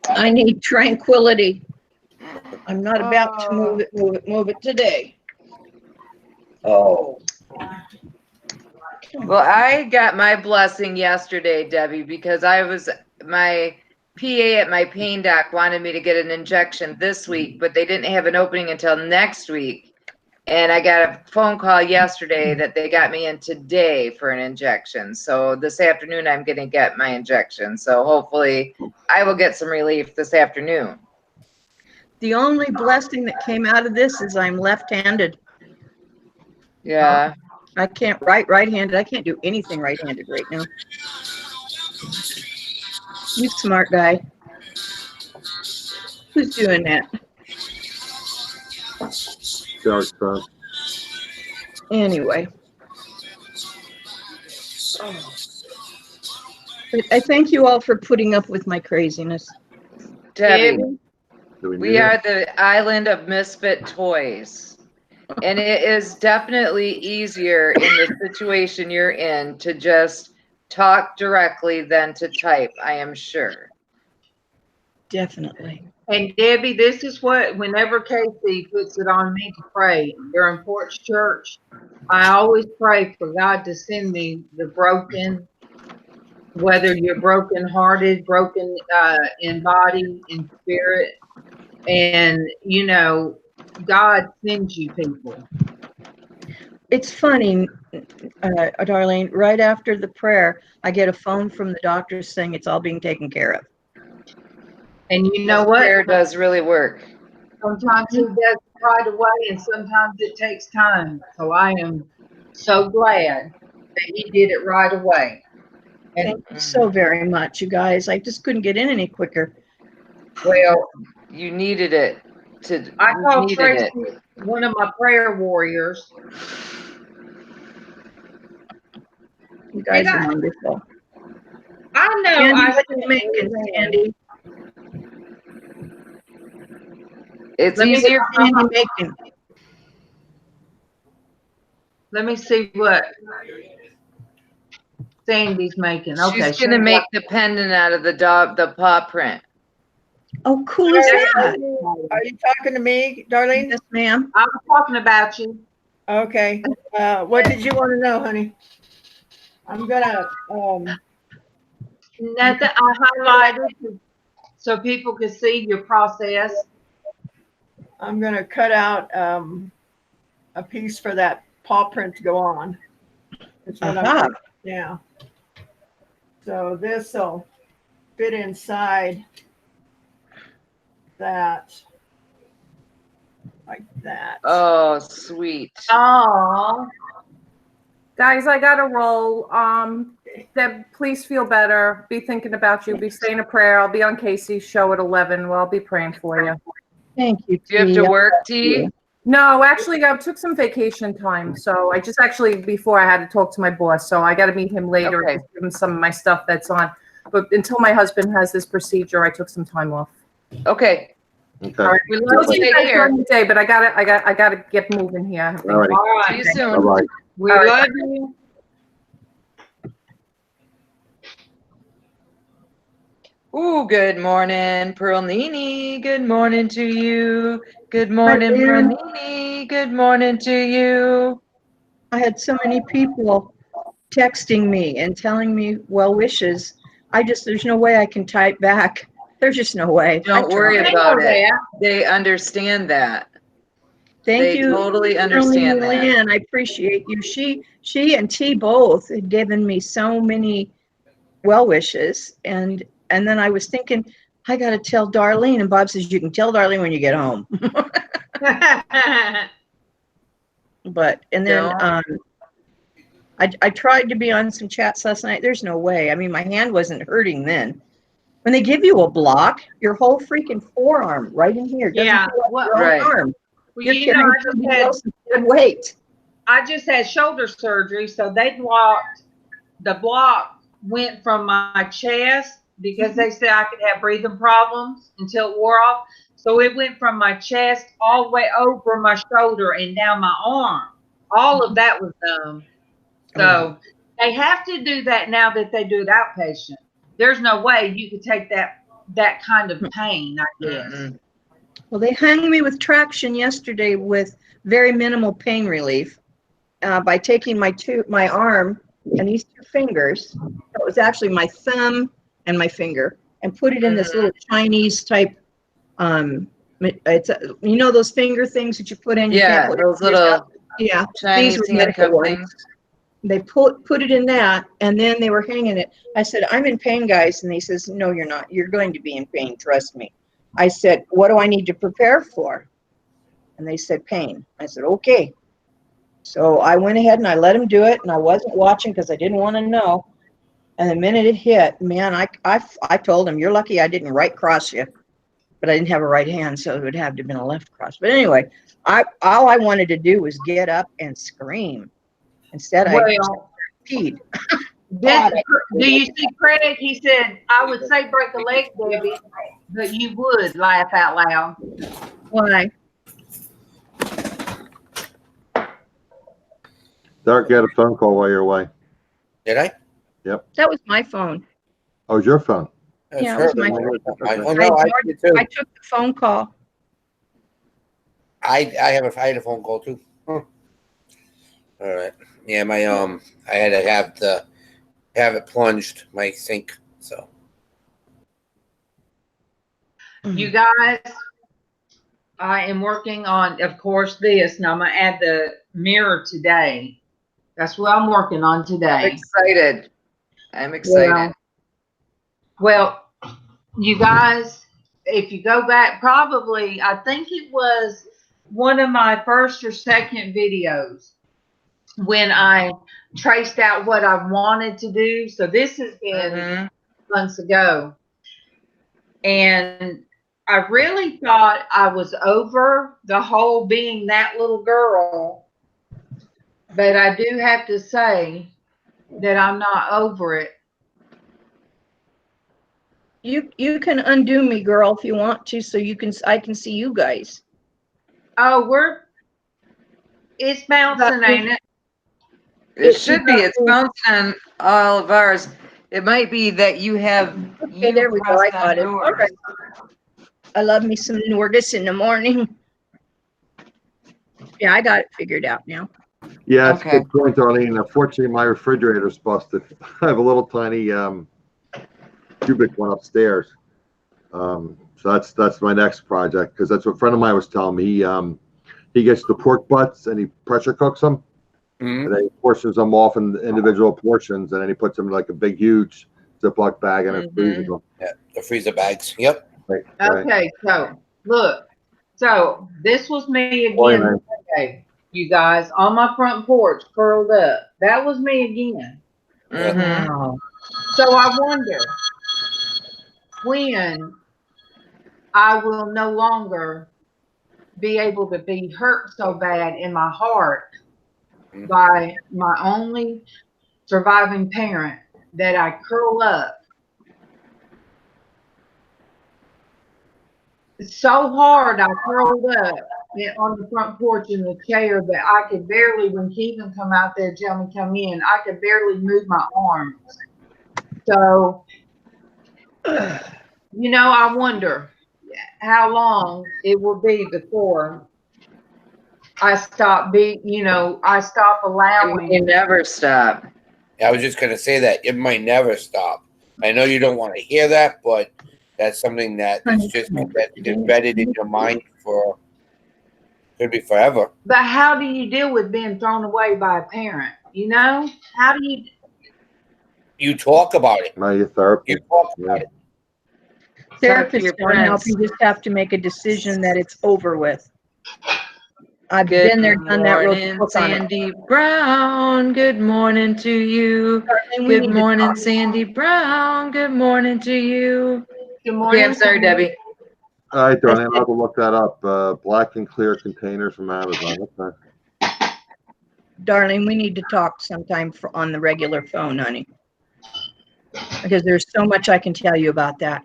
I need tranquility. I'm not about to move it today. Oh. Well, I got my blessing yesterday, Debbie, because my PA at my pain doc wanted me to get an injection this week, but they didn't have an opening until next week. And I got a phone call yesterday that they got me in today for an injection. So this afternoon, I'm going to get my injection. So hopefully I will get some relief this afternoon. The only blessing that came out of this is I'm left-handed. Yeah. I can't write right-handed. I can't do anything right-handed right now. You smart guy. Who's doing that? Dark son. Anyway. But I thank you all for putting up with my craziness. Debbie, we are the island of misfit toys. And it is definitely easier in the situation you're in to just talk directly than to type, I am sure. Definitely. And Debbie, this is what, whenever Casey puts it on me to pray during Porch Church, I always pray for God to send me the broken, whether you're broken-hearted, broken in body, in spirit, and, you know, God sends you people. It's funny, Darlene, right after the prayer, I get a phone from the doctor saying it's all being taken care of. And you know what? Prayer does really work. Sometimes he does it right away, and sometimes it takes time. So I am so glad that he did it right away. And thank you so very much, you guys. I just couldn't get in any quicker. Well, you needed it. I called Traci, one of my prayer warriors. You guys are wonderful. I know. Sandi, what you making, Sandi? It's easier for Sandi making. Let me see what Sandi's making. Okay, she's gonna make the pendant out of the paw print. Oh, cool is that? Are you talking to me, Darlene? Yes, ma'am. I'm talking about you. Okay. What did you want to know, honey? I'm gonna nothing. I highlighted so people could see your process. I'm gonna cut out a piece for that paw print to go on. That's what yeah. So this will fit inside that, like that. Oh, sweet. Oh, Guys, I got to roll. Deb, please feel better. Be thinking about you. Be saying a prayer. I'll be on Casey's show at 11. Well, I'll be praying for you. Thank you. Do you have to work, T? No, actually, I took some vacation time. So I just before I had to talk to my boss. So I got to meet him later and give him some of my stuff that's on. But until my husband has this procedure, I took some time off. Okay. Okay. All right. We love you during the day, but I gotta get moving here. All right. all right. See you soon. Bye-bye. We love you. Ooh, good morning, Pearl Nini. Good morning to you. Good morning, Pearl Nini. Good morning to you. I had so many people texting me and telling me well wishes. There's no way I can type back. There's just no way. Don't worry about it. They understand that. Thank you. They totally understand that. LizzAnn, I appreciate you. She and T both had given me so many well wishes, and then I was thinking, I got to tell Darlene, and Bob says you can tell Darlene when you get home. I tried to be on some chats last night. There's no way. I mean, my hand wasn't hurting then. When they give you a block, your whole freaking forearm right in here doesn't feel like your own arm. Well, You're carrying somebody else's dead weight. I just had shoulder surgery, so they blocked. The block went from my chest because they said I could have breathing problems until it wore off. So it went from my chest all the way over my shoulder and down my arm. All of that was done. So they have to do that now that they do it outpatient. There's no way you could take that kind of pain, I guess. Well, they hung me with traction yesterday with very minimal pain relief by taking my arm and these 2 fingers. It was actually my thumb and my finger, and put it in this little Chinese type. It's you know those finger things that you put in. Yeah, those little Chinese these were medical ones. things. They put it in that, and then they were hanging it. I said, "I'm in pain, guys," and he says, "No, you're not. You're going to be in pain. Trust me." I said, "What do I need to prepare for?" And they said, "Pain." I said, "Okay." So I went ahead and I let him do it, and I wasn't watching because I didn't want to know. And the minute it hit, man, I told him, "You're lucky I didn't right cross you," but I didn't have a right hand, so it would have to have been a left cross. But anyway, all I wanted to do was get up and scream. Instead, I peed. Do you see Craig? He said, "I would say break a leg, Debbie, but you would laugh out loud." Why? Derek, you had a phone call while you're away. Did I? Yep. That was my phone. Oh, it was your phone? Yeah, it was my phone. I took the phone call. I had a phone call too. All right. Yeah, my I had to have it plunged, my sink. So you guys, I am working on, of course, this. Now I'm gonna add the mirror today. That's what I'm working on today. I'm excited. Well, you guys, if you go back, probably, I think it was one of my first or second videos when I traced out what I wanted to do. So this has been months ago. And I really thought I was over the whole being that little girl. But I do have to say that I'm not over it. You can undo me, girl, if you want to, so I can see you guys. Oh, it's bouncing, ain't it? It should be. It's bouncing on all of ours. It might be that you have. Okay, there we go. I got it. All right. I love me some Norgus in the morning. Yeah, I got it figured out now. Yeah, it's a good point, Darlene. Unfortunately, my refrigerator's busted. I have a little tiny cubic one upstairs. So that's my next project, because that's what a friend of mine was telling me. He gets the pork butts and he pressure cooks them. And then he portions them off in individual portions, and then he puts them in like a big, huge Ziploc bag and it freezes them. Yeah, the freezer bags. Yep. Right, okay, so look. So this was me again today, you guys, on my front porch, curled up. That was me again. So I wonder when I will no longer be able to be hurt so bad in my heart by my only surviving parent that I curl up so hard. I curled up on the front porch in the chair that I could barely, when Keegan come out there, tell me come in, I could barely move my arms. So, you know, I wonder how long it will be before I stop I stop allowing. You never stop. I was just going to say that it might never stop. I know you don't want to hear that, but that's something that is just embedded in your mind could be forever. But how do you deal with being thrown away by a parent? You know, how do you? You talk about it. Your therapist. You talk about it. Therapists don't help. You just have to make a decision that it's over with. I've been there, done that. Wrote the book on it. Sandy Brown, good morning to you. Good morning, Sandy Brown. Good morning to you. Good morning. Okay, I'm sorry, Debbie. All right, darling. I'll have to look that up. Black and clear containers from Amazon. Okay. Darling, we need to talk sometime on the regular phone, honey. Because there's so much I can tell you about that.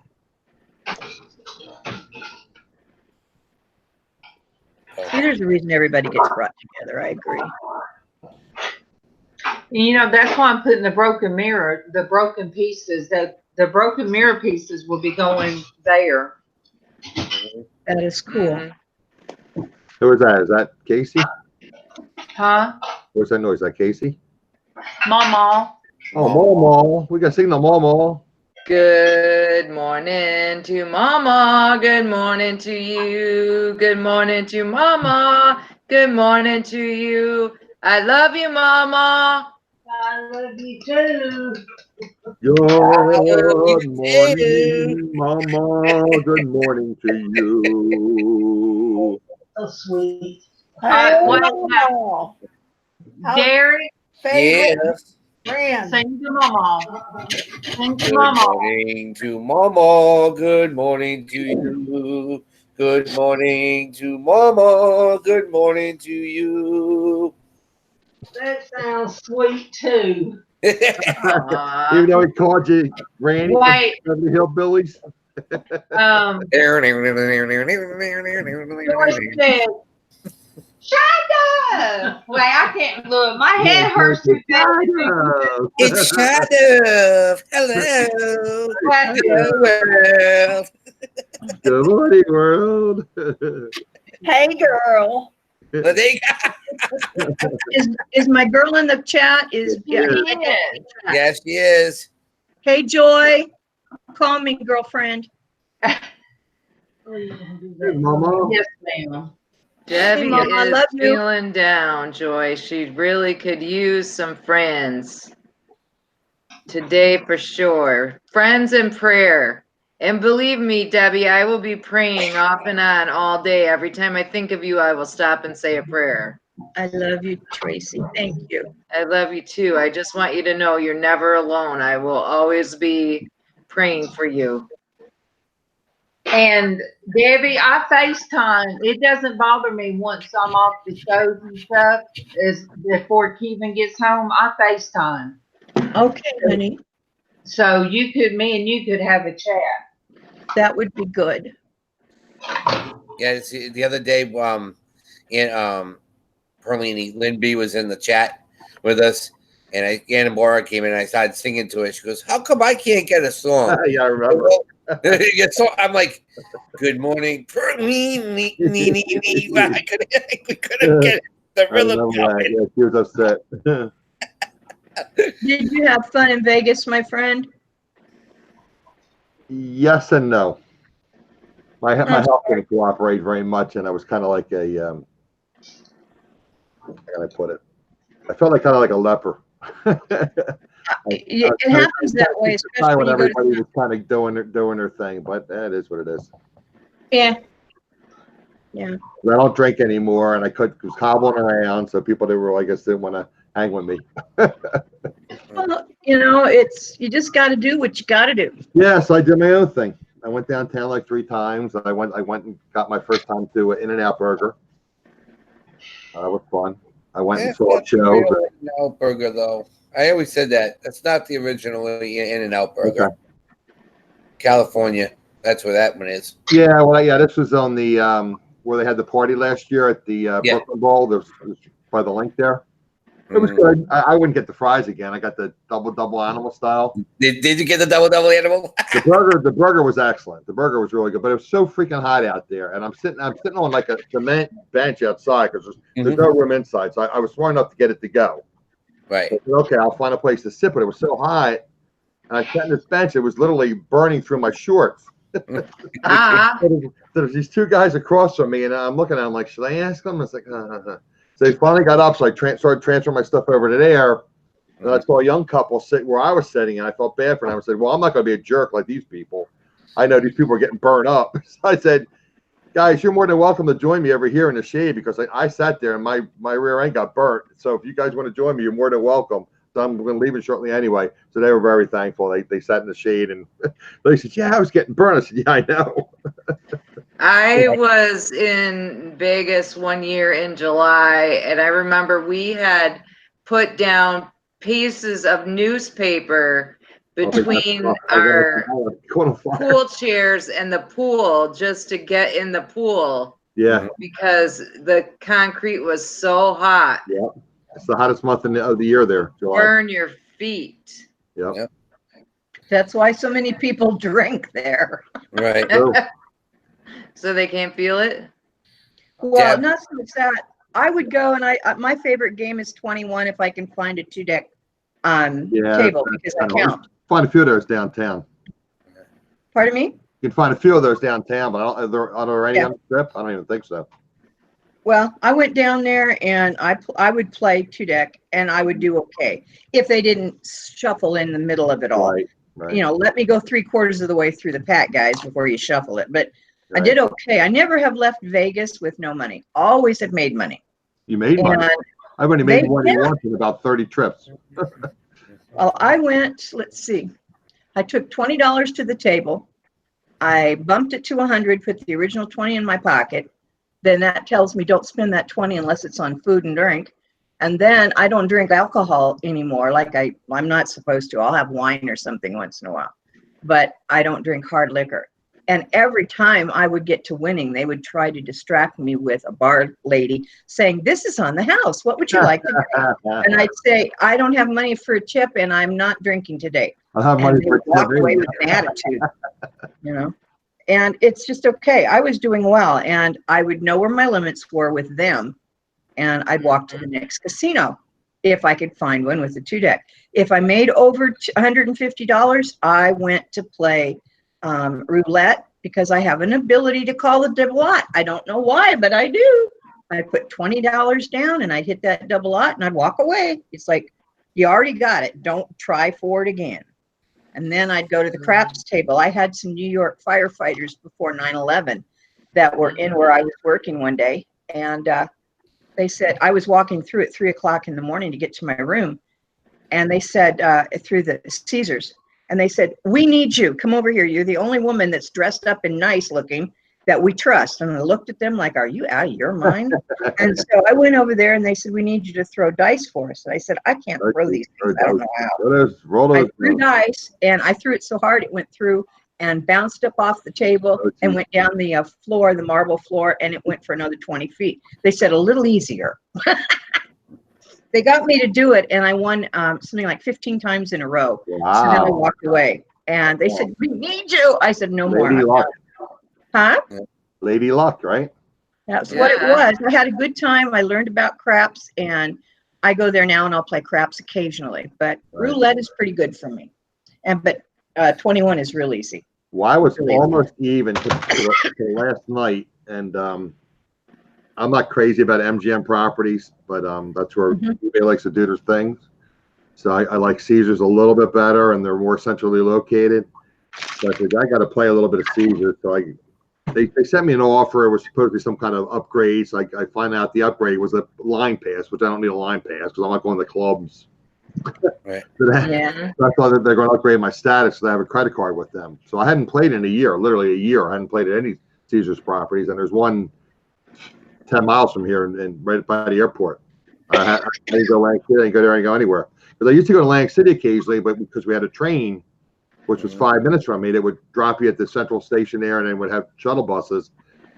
See, there's a reason everybody gets brought together. I agree. You know, that's why I'm putting the broken mirror, the broken pieces, that the broken mirror pieces will be going there. That is cool. Who is that? Is that Casey? Huh? What's that noise? Is that Casey? MawMaw. Oh, MawMaw. We got signal MawMaw. Good morning to Mama. Good morning to you. Good morning to Mama. Good morning to you. I love you, Mama. I love you too. Good morning, Mama. Good morning to you. So sweet. Wow. Derek, Yes. Fran. sing to MawMaw. Sing to Good MawMaw. morning to Mama. Good morning to you. Good morning to Mama. Good morning to you. That sounds sweet too. Even though he called you Randy from Wait. Beverly Hillbillies. George said, "Shut up!" Wait, I can't look. My head hurts too bad. It's Xshydovex. Hello. Hello, world. Good morning, world. Hey, girl. But they Is my girl in the chat? yes, she is. Hey, Joy. Call me, girlfriend. Good, Mama. Yes, ma'am. Debbie Hey, Mama, I is love you. feeling down, Joy. She really could use some friends today for sure. Friends and prayer. And believe me, Debbie, I will be praying off and on all day. Every time I think of you, I will stop and say a prayer. I love you, Tracy. Thank you. I love you too. I just want you to know you're never alone. I will always be praying for you. And Debbie, I FaceTime. It doesn't bother me once I'm off the shows and stuff. Is before Kevin gets home, I FaceTime. Okay, honey. So me and you could have a chat. That would be good. Yeah, see, the other day, Perlini, Lynn B was in the chat with us, and Geanna Mora came in and I started singing to her. She goes, "How come I can't get a song?" Yeah, I remember. So I'm like, "Good morning, Perlini." We couldn't get the rhythm going. Yeah, she was upset. Did you have fun in Vegas, my friend? Yes and no. My health didn't cooperate very much, and I was kind of like a how can I put it? I felt like kind of like a leper. It happens that way, especially when when you everybody was kind of doing their thing, but it is what it is. Yeah. Yeah. I don't drink anymore, and I was hobbling around, so people didn't want to hang with me. Well, you just got to do what you got to do. Yes, I did my own thing. I went downtown like 3 times. I went and got my first time to In-N-Out Burger. That was fun. I went and saw a show. In-N-Out Burger, though. I always said that. That's not the original In-N-Out Burger. Okay. California. That's where that one is. Yeah, this was on the where they had the party last year at the Brooklyn Bowl. There's by the link there. It was good. I wouldn't get the fries again. I got the double animal style. Did you get the double animal? The burger was excellent. The burger was really good, but it was so freaking hot out there. And I'm sitting on like a cement bench outside because there's no room inside. So I was smart enough to get it to go. Right. So I said, okay, I'll find a place to sit, but it was so hot. And I sat in this bench. It was literally burning through my shorts. There's these 2 guys across from me, and I'm looking at them like, should I ask them? It's like, So they finally got up, so I started transferring my stuff over to there. And I saw a young couple sit where I was sitting, and I felt bad for them. I said, well, I'm not going to be a jerk like these people. I know these people are getting burned up. So I said, Guys, you're more than welcome to join me over here in the shade because I sat there and my rear end got burnt. So if you guys want to join me, you're more than welcome. So I'm going to leave it shortly anyway. So they were very thankful. They sat in the shade and they said, yeah, I was getting burned. I said, yeah, I know. I was in Vegas one year in July, and I remember we had put down pieces of newspaper between our pool chairs and the pool just to get in the pool. Yeah. Because the concrete was so hot. Yeah. It's the hottest month of the year there, July. Burn your feet. Yep. That's why so many people drink there. Right. So they can't feel it? Well, not so much that. I would go and my favorite game is 21 if I can find a 2-deck table because I count. Find a few of those downtown. Pardon me? You can find a few of those downtown, but are there any on the strip? I don't even think so. Well, I went down there and I would play 2-deck and I would do okay if they didn't shuffle in the middle of it all. Right. You know, let me go 3/4 of the way through the pack, guys, before you shuffle it. But I did okay. I never have left Vegas with no money. Always have made money. You made money. I've only made money once in about 30 trips. Well, I went, let's see. I took $20 to the table. I bumped it to 100, put the original 20 in my pocket. Then that tells me don't spend that 20 unless it's on food and drink. And then I don't drink alcohol anymore like I'm not supposed to. I'll have wine or something once in a while. But I don't drink hard liquor. And every time I would get to winning, they would try to distract me with a bar lady saying, this is on the house. What would you like to drink? And I'd say, I don't have money for a tip and I'm not drinking today. I'll have money for a tip. Walk away with an attitude, you know. And it's just okay. I was doing well and I would know where my limits were with them. And I'd walk to the next casino if I could find one with a 2-deck. If I made over $150, I went to play roulette because I have an ability to call the double lot. I don't know why, but I do. I put $20 down and I'd hit that double lot and I'd walk away. It's like, you already got it. Don't try for it again. And then I'd go to the craps table. I had some New York firefighters before 9/11 that were in where I was working one day. And they said, I was walking through at 3 o'clock in the morning to get to my room. And they said, through the Caesars, and they said, we need you. Come over here. You're the only woman that's dressed up and nice looking that we trust. And I looked at them like, are you out of your mind? And so I went over there and they said, we need you to throw dice for us. And I said, I can't throw these things. I don't know how. I threw dice and I threw it so hard it went through and bounced up off the table and went down the floor, the marble floor, and it went for another 20 feet. They said a little easier. They got me to do it, and I won something like 15 times in a row. Wow. So then I walked away, and they said, we need you. I said, no more. Huh? Lady luck, right? That's what it was. I had a good time. I learned about craps, and I go there now, and I'll play craps occasionally. But roulette is pretty good for me. But 21 is real easy. Well, I was almost even to last night, and I'm not crazy about MGM properties, but that's where eBay likes to do their things. So I like Caesars a little bit better, and they're more centrally located. So I said, I got to play a little bit of Caesars. So they sent me an offer. It was supposed to be some kind of upgrade. So I find out the upgrade was a line pass, which I don't need a line pass because I'm not going to the clubs. Right. So I thought that they're going to upgrade my status so I have a credit card with them. So I hadn't played in a year, literally a year. I hadn't played at any Caesars properties, and there's one 10 miles from here and right by the airport. I didn't go Lang City, I didn't go there, I didn't go anywhere. Because I used to go to Lang City occasionally, but because we had a train, which was 5 minutes from me, that would drop you at the central station there, and then would have shuttle buses.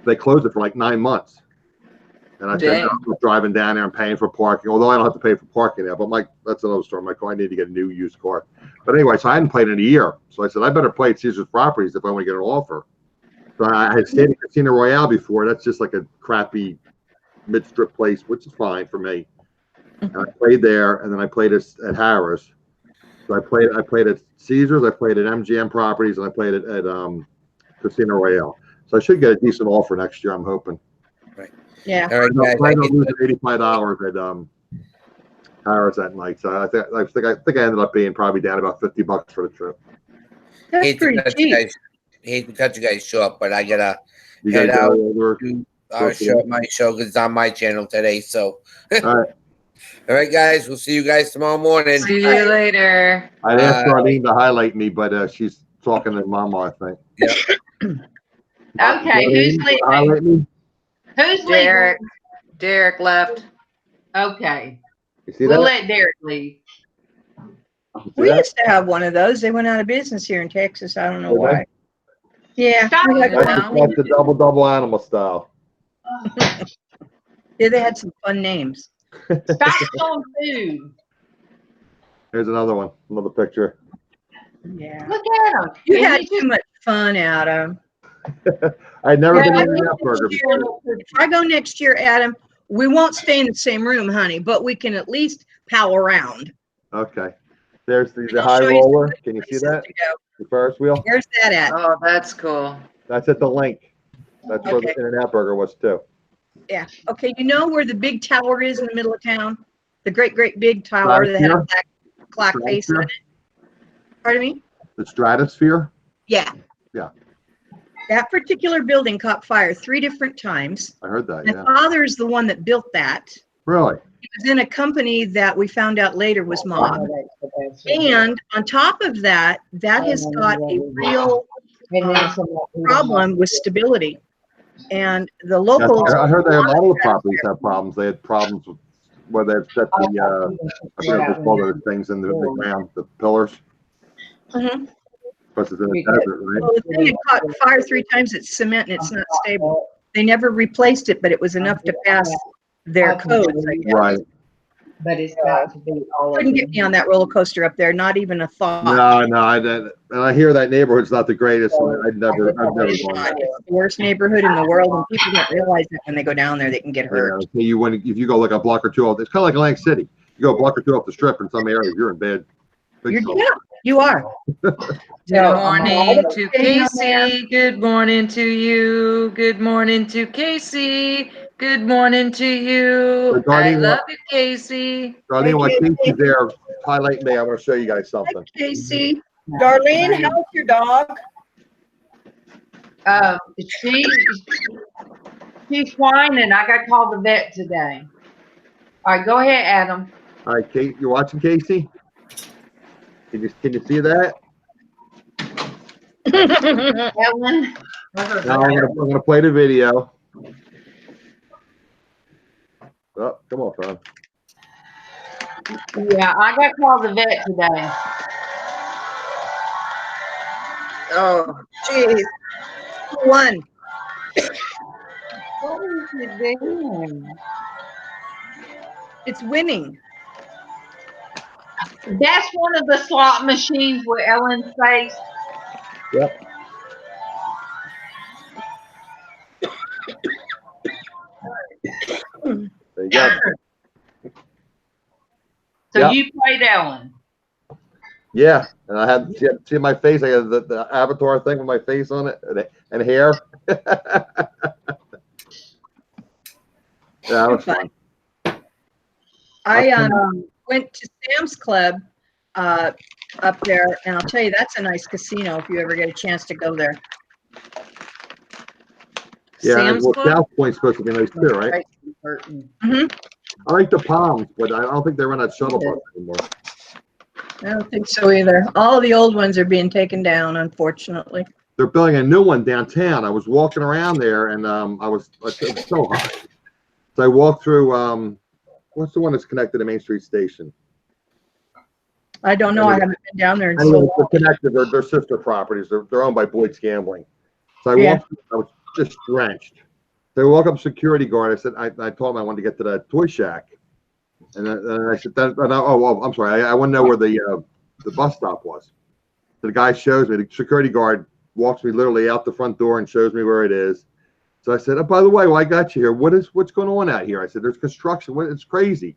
They closed it for like 9 months. And I said, I'm driving down there and paying for parking, although I don't have to pay for parking there. But that's another story. My car, I need to get a new used car. But anyway, so I hadn't played in a year. So I said, I better play at Caesars Properties if I want to get an offer. So I had stayed at Casino Royale before. That's just like a crappy mid-strip place, which is fine for me. And I played there, and then I played at Harrah's. So I played at Caesars, I played at MGM Properties, and I played at Casino Royale. So I should get a decent offer next year, I'm hoping. Right. Yeah. All right, guys, I don't lose $85 at Harrah's that night. So I think I ended up being probably down about $50 for the trip. That's pretty cheap. Hate to cut you guys short, but I gotta You guys head go out over. to our show, my show, because it's on my channel today. So, All right, guys, we'll see you guys tomorrow morning. See you later. I'd asked Darlene to highlight me, but she's talking to MawMaw, I think. Yeah. Okay, who's leaving? Highlight me. Who's Derek. leaving? Derek left. Okay, You see we'll that? let Derek leave. You see We that? used to have one of those. They went out of business here in Texas. I don't know Did they? why. Yeah. Stop we had- it. That's the double animal style. Yeah, they had some fun names. Stop on food. Here's another one, another picture. Yeah. Look at him. You And had he's too much fun, Adam. I'd never been Yeah, in that burger before. If I go next year, Adam, we won't stay in the same room, honey, but we can at least pal around. Okay. There's the I'll high show you some roller. good Can you see places that? to go. The Ferris wheel? Where's that at? Oh, that's cool. That's at the link. That's where the Okay. In-N-Out burger was too. Yeah. Okay, you know where the big tower is in the middle of town? The great, great big tower that had a black face on it. Pardon me? The Stratosphere? Yeah. Yeah. That particular building caught fire 3 different times. I heard that, My yeah. father's the one that built that. Really? He was in a company that we found out later was mob. And on top of that, that has got a real problem with stability. And the locals. I heard that a lot of the properties have problems. They had problems with where they set the, I forget what they call those things in the ground, the pillars. Mhm. Because it's in the desert, right? Well, the thing had caught fire 3 times. It's cement and it's not stable. They never replaced it, but it was enough to pass their codes, I guess. Right. But it's got to be all Couldn't get me on that roller coaster up there, not even a thought. No, and I hear that neighborhood's not the greatest. I've never It's gone not. there. It's the worst neighborhood in the world, and people don't realize that when they go down there, they can get hurt. Yeah, if you go like a block or two off, it's kind of like Atlantic City. You go a block or two off the strip in some areas, you're in bed. You are. Good morning to Casey. Good morning to you. Good morning to Casey. Good morning to you. I love it, Casey. Darlene, while Casey's there, highlight me. I want to show you guys something. Casey. Darlene, how's your dog? She's whining. I got to call the vet today. All right, go ahead, Adam. All right, Kate, you're watching Casey? Can you see that? Ellen. Now I'm gonna play the video. Oh, come on, Fran. Yeah, I got to call the vet today. Oh, jeez. One. What is it doing? It's winning. That's one of the slot machines with Ellen's face. Yep. There you go. So Yep. you played Ellen. Yeah, and I had see my face. I had the avatar thing with my face on it and hair. Yeah, that was fun. I went to Sam's Club up there, and I'll tell you, that's a nice casino if you ever get a chance to go there. Yeah, Sam's well, Club? South Point's supposed to be nice too, right? Mhm. I like the Palms, but I don't think they run that shuttle bus anymore. I don't think so either. All the old ones are being taken down, unfortunately. They're building a new one downtown. I was walking around there, and it was so high. So I walked through. What's the one that's connected to Main Street Station? I don't know. I haven't been down there in so Anyway, long. they're connected. They're sister properties. They're owned by Boyd's Gambling. So I walked. I was just drenched. So I walk up security guard. I said, I told him I wanted to get to that toy shack, and I said, I'm sorry. I want to know where the bus stop was. So the guy shows me. The security guard walks me literally out the front door and shows me where it is. So I said, oh, by the way, I got you here. What's going on out here? I said, there's construction. It's crazy.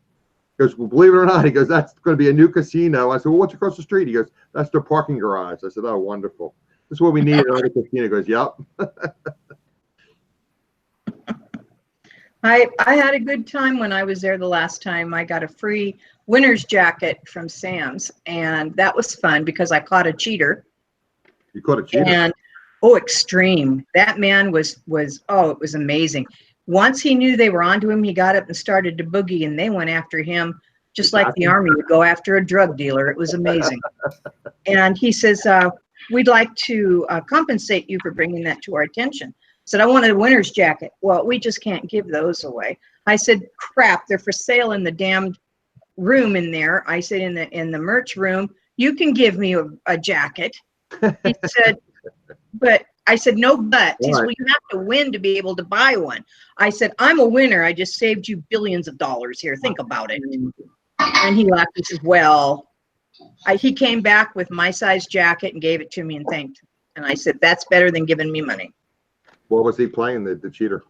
He goes, well, believe it or not, he goes, that's going to be a new casino. I said, well, what's across the street? He goes, that's their parking garage. I said, oh, wonderful. This is what we need at a casino. He goes, yep. I had a good time when I was there the last time. I got a free winner's jacket from Sam's, and that was fun because I caught a cheater. You caught a cheater? And Oh, extreme. That man was, it was amazing. Once he knew they were onto him, he got up and started to boogie, and they went after him just like the Army would go after a drug dealer. It was amazing. And he says, we'd like to compensate you for bringing that to our attention. I said, I wanted a winter's jacket. Well, we just can't give those away. I said, crap, they're for sale in the damned room in there. I said, in the merch room, you can give me a jacket. He said, but I said, no, but. He said, well, you have to win to be able to buy one. I said, I'm a winner. I just saved you billions of dollars here. Think about it. And he laughed. He says, well, he came back with my size jacket and gave it to me and thanked. And I said, that's better than giving me money. What was he playing, the cheater?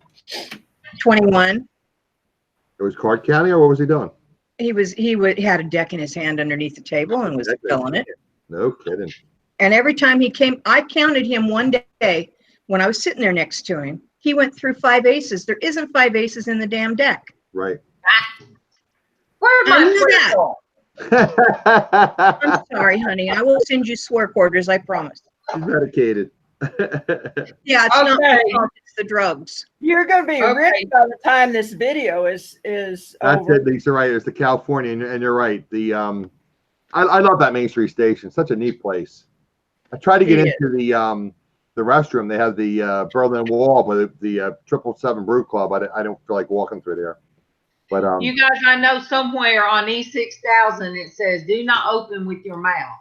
21. It was card counting, or what was he doing? He had a deck in his hand underneath the table and was filling it. No kidding. And every time he came, I counted him one day when I was sitting there next to him. He went through 5 aces. There isn't 5 aces in the damn deck. Right. Where's my that? I'm sorry, honey. I will send you swear quarters, I promise. She's medicated. Yeah, it's not my fault, it's the drugs. You're going to be rich by the time this video is That's over. it, Lisa. Right, it's the California, and you're right. The I love that Main Street station. Such a neat place. I tried to get into the restroom. They have the Berlin Wall, but the 777 Brew Club. I don't feel like walking through there. But you guys, I know somewhere on E6000 it says, "Do not open with your mouth."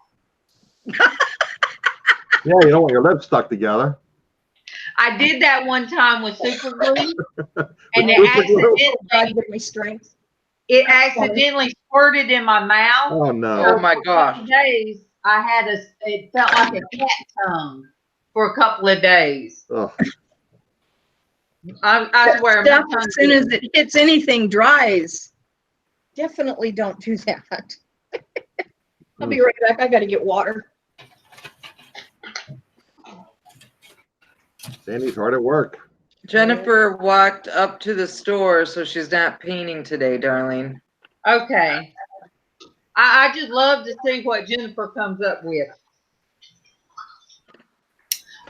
Yeah, you don't want your lips stuck together. I did that one time with super glue, and it accidentally squirted in my mouth. Oh no! Oh my gosh! Days I had it felt like a cat tongue for a couple of days. Oh. I swear, stuff, as soon as it hits anything dries. Definitely don't do that. I'll be right back. I got to get water. Sandy's hard at work. Jennifer walked up to the store, so she's not painting today, darling. Okay. I just love to see what Jennifer comes up with.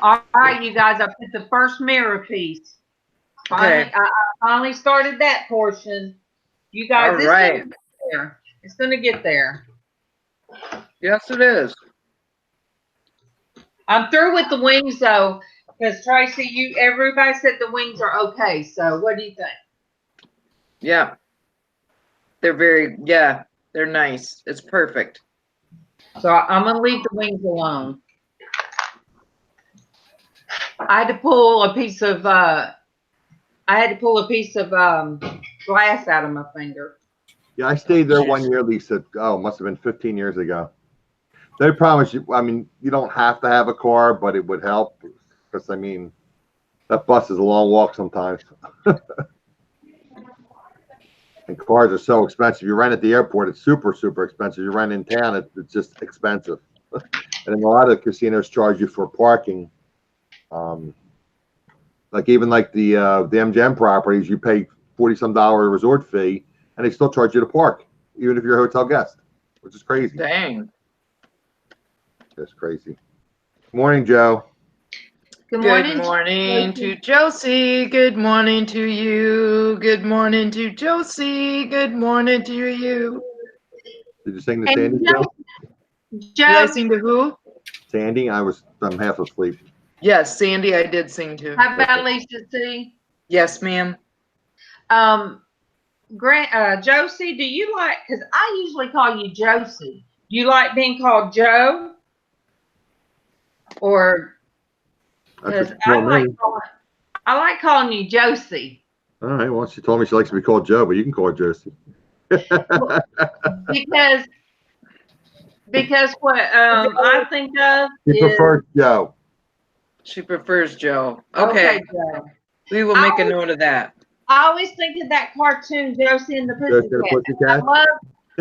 All right, you guys, I put the first mirror piece. Finally, I finally started that portion. You guys, it's going to get there. Yes, it is. I'm through with the wings, though, because Traci, everybody said the wings are okay. So what do you think? Yeah. They're they're nice. It's perfect. So I'm going to leave the wings alone. I had to pull a piece of glass out of my finger. Yeah, I stayed there 1 year, Lisa. Oh, must have been 15 years ago. They promise you. I mean, you don't have to have a car, but it would help. Because I mean, that bus is a long walk sometimes. And cars are so expensive. You rent at the airport, it's super, super expensive. You rent in town, it's just expensive. And then a lot of casinos charge you for parking. Like even like the MGM properties, you pay $40-some resort fee, and they still charge you to park, even if you're a hotel guest, which is crazy. Dang. That's crazy. Morning, Joe. Good morning. Good morning to Josie. Good morning to you. Good morning to Josie. Good morning to you. Did you sing to Sandy, Joe? Did I sing to who? Sandy? I'm half asleep. Yes, Sandy, I did sing to. How about Lisa C? Yes, ma'am. Josie, do you like? Because I usually call you Josie. Do you like being called Joe? Or because I like calling you Josie. All right. Well, she told me she likes to be called Joe, but you can call her Josie. because what I think of She prefers Joe. She prefers Joe. Okay. Joe. We will make a note of that. I always think of that cartoon, Josie and the Pussycat. I love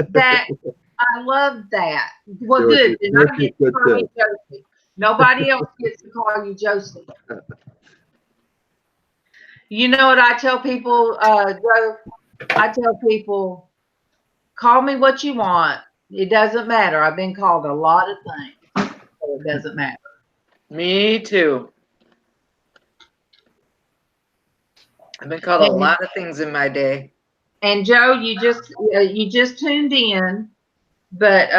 that. I love that. Well, good. And I get to call you Josie. Nobody else gets to call you Josie. You know what I tell people, Joe? I tell people, call me what you want. It doesn't matter. I've been called a lot of things, so it doesn't matter. Me too. I've been called a lot of things in my day. And Joe, you just tuned in, but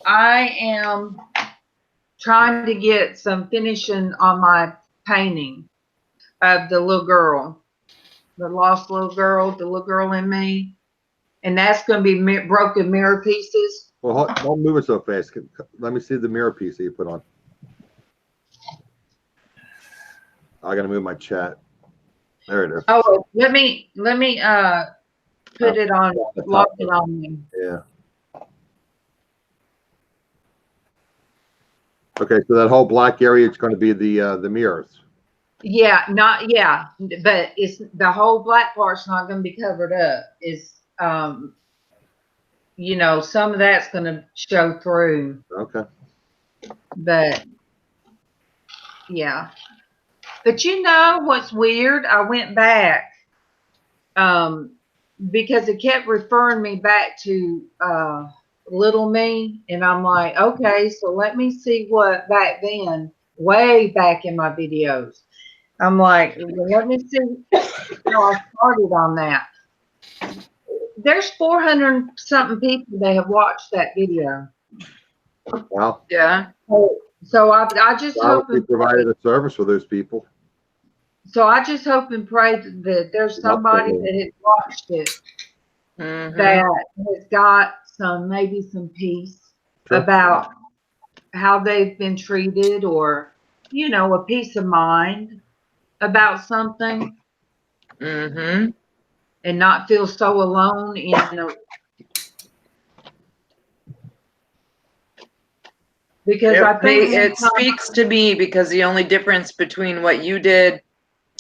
I am trying to get some finishing on my painting of the little girl, the lost little girl, the little girl in me, and that's going to be broken mirror pieces. Well, don't move it so fast. Let me see the mirror piece that you put on. I got to move my chat. There it is. Oh, let me put it on, lock it on me. Yeah. Okay, so that whole black area is going to be the mirrors. Yeah, but it's the whole black part's not going to be covered up. It's you know, some of that's going to show through. Okay. But yeah. But you know what's weird? I went back because it kept referring me back to little me, and I'm like, okay, so let me see what back then, way back in my videos. I'm like, well, let me see how I started on that. There's 400 something people that have watched that video. Wow. Yeah. So I just hope we provided a service for those people. So I just hope and pray that there's somebody that has watched it that has got maybe some peace about how they've been treated, or, you know, a peace of mind about something, and not feel so alone in because I think it speaks to me, because the only difference between what you did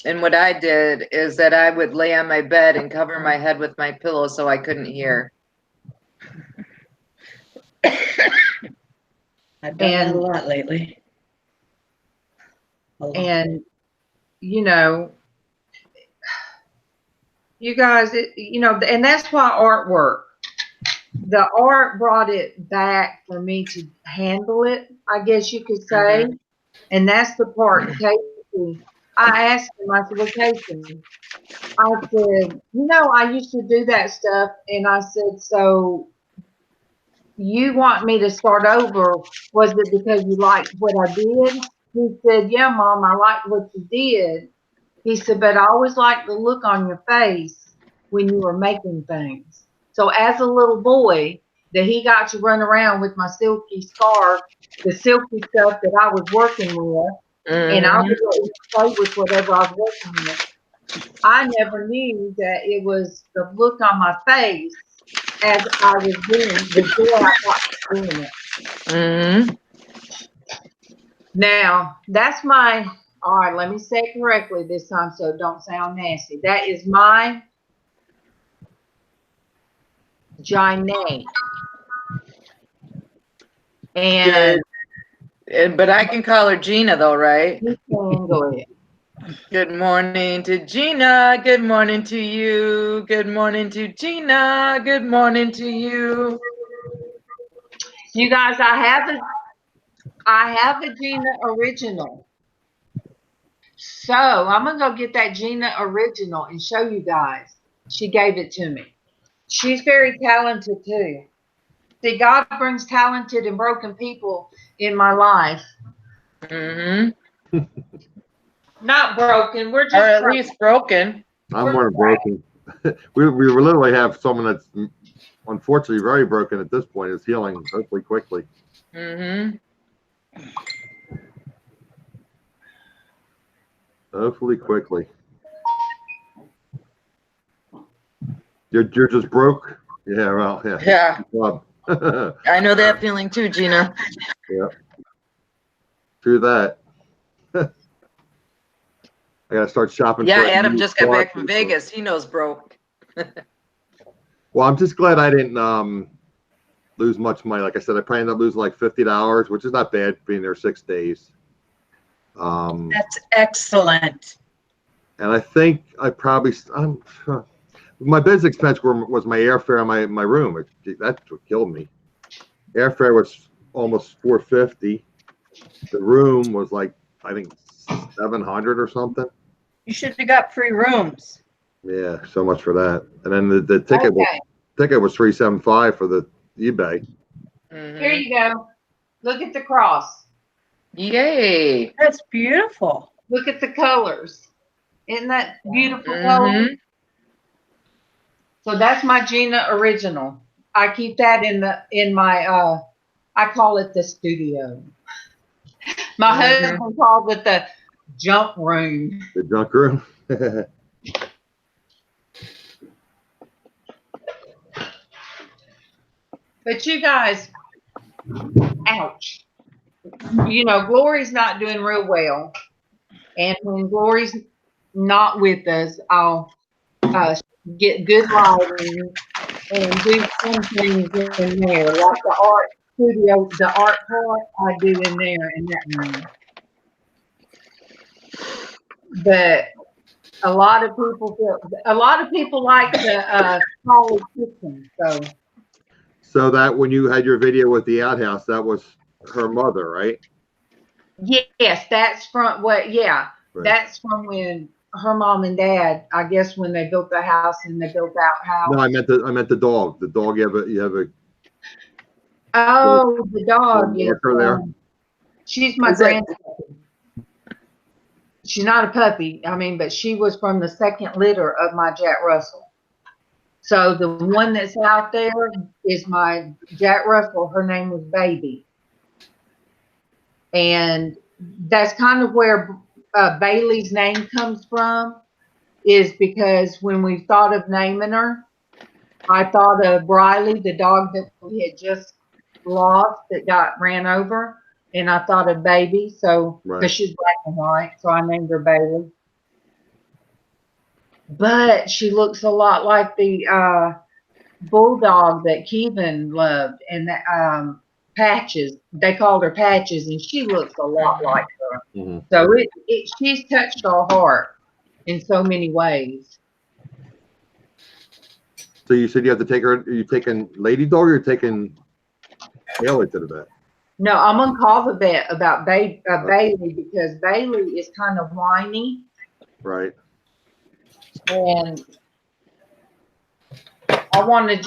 and what I did is that I would lay on my bed and cover my head with my pillow so I couldn't hear. I've done that a lot lately. And, you know, you guys, you know, and that's why artwork, the art brought it back for me to handle it, I guess you could say. And that's the part, Casey. I asked him, I said, well, Casey, I said, you know, I used to do that stuff. And I said, so you want me to start over? Was it because you liked what I did? He said, yeah, Mom, I liked what you did. He said, but I always liked the look on your face when you were making things. So as a little boy, that he got to run around with my silky scarf, the silky stuff that I was working with, and I would play with whatever I was working with. I never knew that it was the look on my face as I was doing before I got doing it. Now, that's my, all right, let me say it correctly this time so it don't sound nasty. That is my Geanna. But I can call her Geanna though, right? You can go ahead. Good morning to Geanna. Good morning to you. Good morning to Geanna. Good morning to you. You guys, I have a Geanna original. So I'm gonna go get that Geanna original and show you guys. She gave it to me. She's very talented too. See, God brings talented and broken people in my life. Not broken. We're just, or at least broken. I'm more broken. we literally have someone that's unfortunately very broken at this point. Is healing hopefully quickly. Hopefully quickly. You're just broke. Yeah, well, yeah. I know that feeling too, Geanna. Yeah. True that. I gotta start shopping. Yeah, Adam just got back from Vegas. He knows broke. Well, I'm just glad I didn't lose much money. Like I said, I probably ended up losing like $50, which is not bad being there 6 days. That's excellent. And I think I probably my business expense was my airfare and my room. That's what killed me. Airfare was almost $450. The room was like, I think 700 or something. You should have got free rooms. Yeah, so much for that. And then the ticket was $375 for the eBay. Here you go. Look at the cross. Yay. That's beautiful. Look at the colors. Isn't that beautiful color? So that's my Geanna original. I keep that in my I call it the studio. My husband called it the junk room. The junk room. But you guys, ouch. You know, Glory's not doing real well. And when Glory's not with us, I'll get good lighting and do some things in there, like the art studio, the art part I do in there in that room. But a lot of people like the college kitchen. So that when you had your video with the outhouse, that was her mother, right? Yes, that's from Right. that's from when her mom and dad, I guess, when they built the house and they built that house. No, I meant the dog. The dog you have a Oh, the dog. Yes, there. She's my grandson. She's not a puppy. I mean, but she was from the second litter of my Jack Russell. So the one that's out there is my Jack Russell. Her name was Baby. And that's kind of where Bailey's name comes from, is because when we thought of naming her, I thought of Briley, the dog that we had just lost that got ran over. And I thought of Baby, so because she's black and white, so I named her Bailey. But she looks a lot like the bulldog that Kevin loved, and that Patches. They called her Patches, and she looks a lot like her. Mm-hmm. So she's touched our heart in so many ways. So you said you have to take her. Are you taking Lady Dog, or you're taking Bailey to the vet? No, I'm gonna call the vet about Bailey because Bailey is kind of whiny. Right. And I'm gonna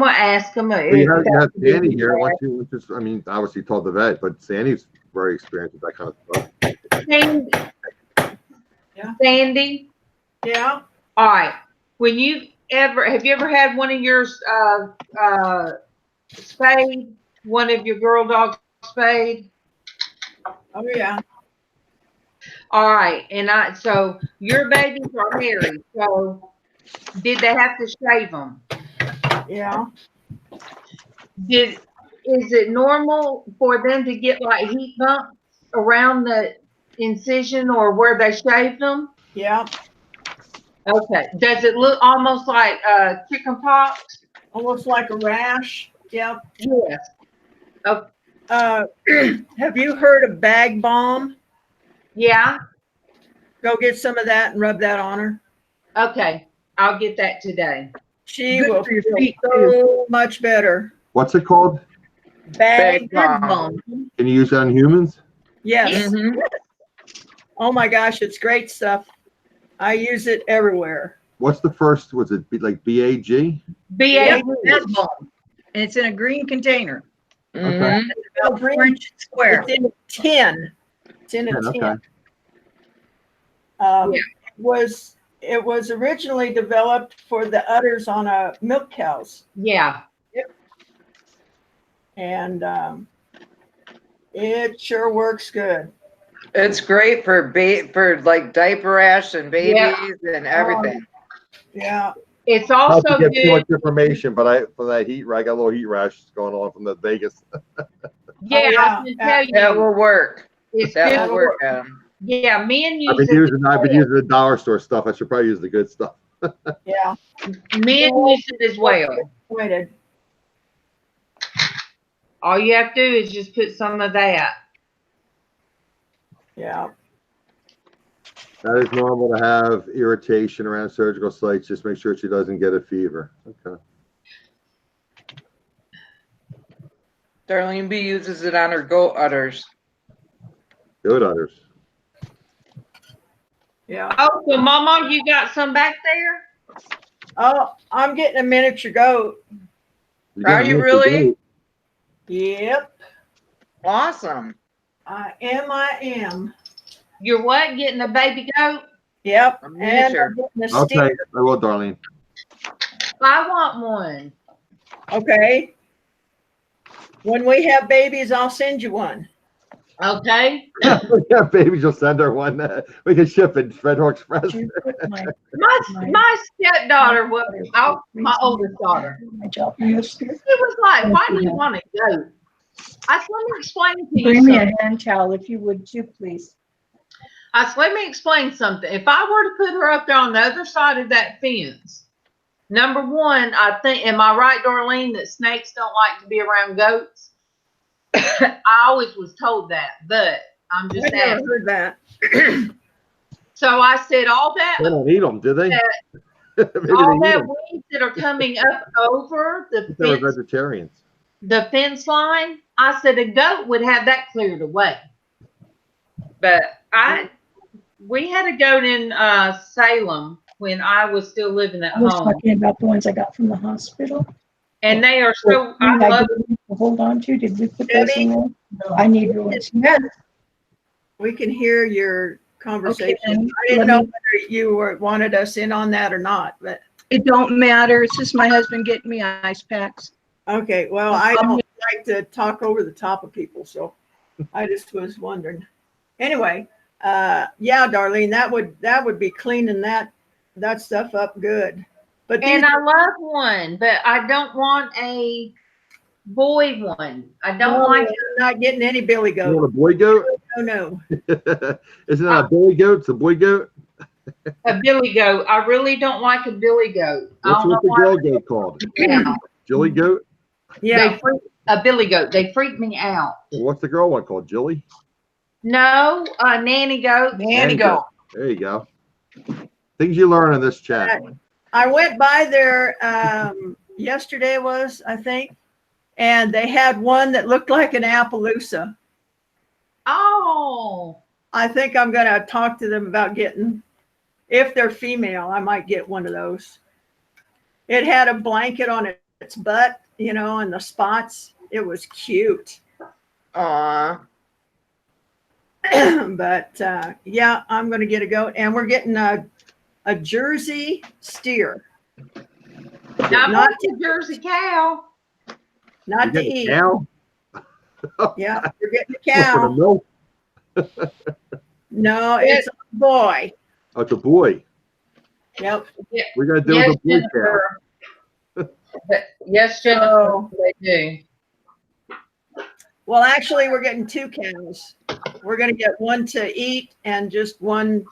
ask him. Well, you have Sandi here. I mean, obviously told the vet, but Sandy's very experienced with that kind of stuff. Sandy. Yeah. All right. Have you ever had one of yours spayed? One of your girl dogs spayed? Oh yeah. All right. And so your babies are married. So did they have to shave them? Yeah. Is it normal for them to get like heat bumps around the incision or where they shaved them? Yeah. Okay. Does it look almost like chicken pox? Almost like a rash. Yep. Yes. Oh. Have you heard of bag balm? Yeah. Go get some of that and rub that on her. Okay. I'll get that today. She will feel so much better. What's it called? Bag balm. Can you use that on humans? Yes. Mm-hmm. Oh my gosh, it's great stuff. I use it everywhere. What's the first? Was it like BAG? BAG. And it's in a green container. Okay. It's about 4 inches square. It's in a tin. It's in a tin. Okay. It was originally developed for the udders on milk cows. Yeah. Yep. And it sure works good. It's great for like diaper rash and babies and everything. Yeah. It's also Not to give good. too much information, but for that heat, I got a little heat rash going on from the Vegas. Yeah, I can tell you. That will work. It's That good. will work, Adam. Yeah, men use I've been using the dollar store stuff. I should probably use the good stuff. Yeah. Men use it as well. Pointed. All you have to do is just put some of that. Yeah. That is normal to have irritation around surgical sites. Just make sure she doesn't get a fever. Okay. Darlene B uses it on her goat udders. Good udders. Yeah. Oh, so MawMaw, you got some back there? Oh, I'm getting a miniature goat. Are you really? Yep. Awesome. I am. You're what? Getting a baby goat? Yep. A And miniature. I'm getting a Okay, steer. I will, Darlene. I want one. Okay. When we have babies, I'll send you one. Okay. Yeah, babies, you'll send her one. We can ship it Federal Express. My stepdaughter was my oldest daughter. She was like, "Why do you want a goat?" I said, "Let me explain to you Bring me a something." hand towel if you would too, please. I said, "Let me explain something. If I were to put her up there on the other side of that fence, number one, I think, am I right, Darlene, that snakes don't like to be around goats?" I always was told that, but I'm just I never asking. heard that. So I said, all that, They don't eat them, do they? Maybe all they eat that them. weeds that are coming up over the They were fence, vegetarians. the fence line, I said a goat would have that cleared away. But we had a goat in Salem when I was still living at I was home, talking about the ones I got from the hospital. and they are so. I love. Hold on to. Did we put those in there? No, I need yours. Yes. We can hear your conversation. Okay, I didn't know whether you wanted us in on that or not, but it don't matter. It's just my husband getting me ice packs. okay. Well, I don't like to talk over the top of people, so I just was wondering. Anyway, yeah, Darlene, that would be cleaning that stuff up good. But And I love one, but I don't want a boy one. I don't like. I'm not getting any billy You want a goat. boy goat? No. Isn't that a billy goat? It's a boy goat. A billy goat. I really don't like a billy goat. What's the girl goat called? Yeah. Jilly goat? Yeah. A billy goat. They freak me out. What's the girl one called? Jilly? No, nanny goat. Nanny goat. There you go. Things you learn in this chat. I went by there yesterday was, I think, and they had one that looked like an Appaloosa. Oh. I think I'm going to talk to them about getting, if they're female, I might get one of those. It had a blanket on its butt, and the spots. It was cute. Aw. But yeah, I'm going to get a goat, and we're getting a Jersey steer. Not the Jersey cow. Not to eat. Cow? Yeah, you're getting a What, for the cow. milk? No, it's a boy. Oh, it's a boy. Yep. We're going to do Yes, the boy cow. Yes, Jennifer, they do. Well, actually, we're getting two cows. We're going to get one to eat and just one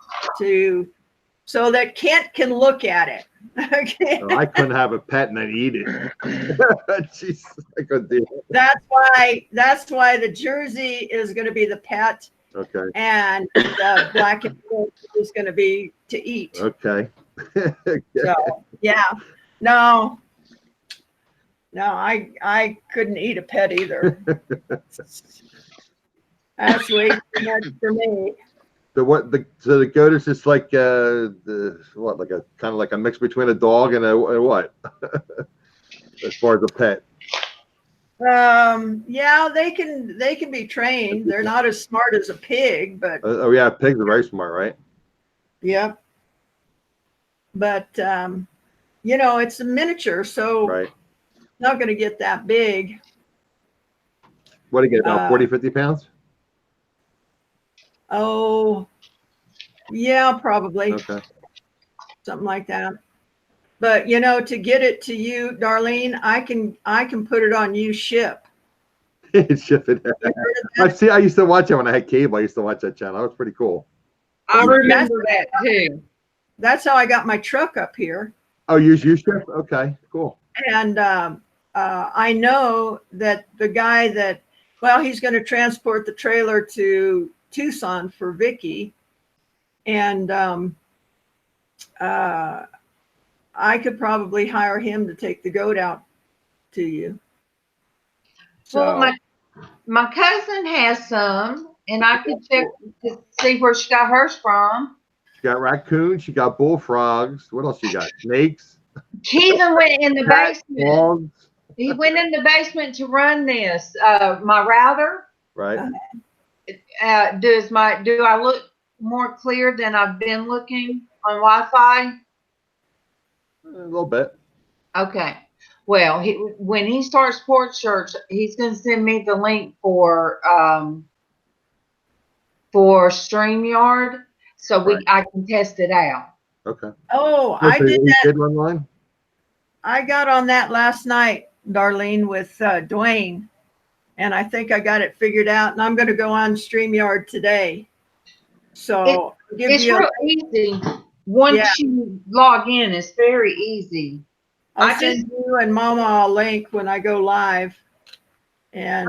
so that Kent can look at it. Okay. No, I couldn't have a pet and then eat it. Jeez, I couldn't do it. That's why the Jersey is going to be the pet. Okay. And the black and gold is going to be to eat. Okay. So yeah, no, I couldn't eat a pet either. That's way too much for me. So the goat is just like like a kind of like a mix between a dog and a what? As far as a pet. Yeah, they can be trained. They're not as smart as a pig, but Oh yeah, pigs are very smart, right? yeah. But it's a miniature, so Right. not going to get that big. What do you get, about 40, 50 pounds? Oh, yeah, probably. Okay. Something like that. But to get it to you, Darlene, I can put it on you ship. Ship it. I used to watch it when I had cable. I used to watch that channel. That was pretty cool. I remember that too. That's how I got my truck up here. Oh, you ship? Okay, cool. And I know that the guy he's going to transport the trailer to Tucson for Vicky, and I could probably hire him to take the goat out to you. So Well, my cousin has some, and I could check to see where she got hers from. She got raccoons. She got bullfrogs. What else you got? Snakes. He even went in the basement. Dogs. He went in the basement to run this. My router. Right. Do I look more clear than I've been looking on Wi-Fi? A little bit. Okay. Well, when he starts Porch Church, he's going to send me the link for StreamYard, so I can test it out. Okay. Oh, I did that. Did online? I got on that last night, Darlene, with Dwayne, and I think I got it figured out. And I'm going to go on StreamYard today. So it's real easy. Once you log in, it's very easy. I'll send you and MawMaw a link when I go live. And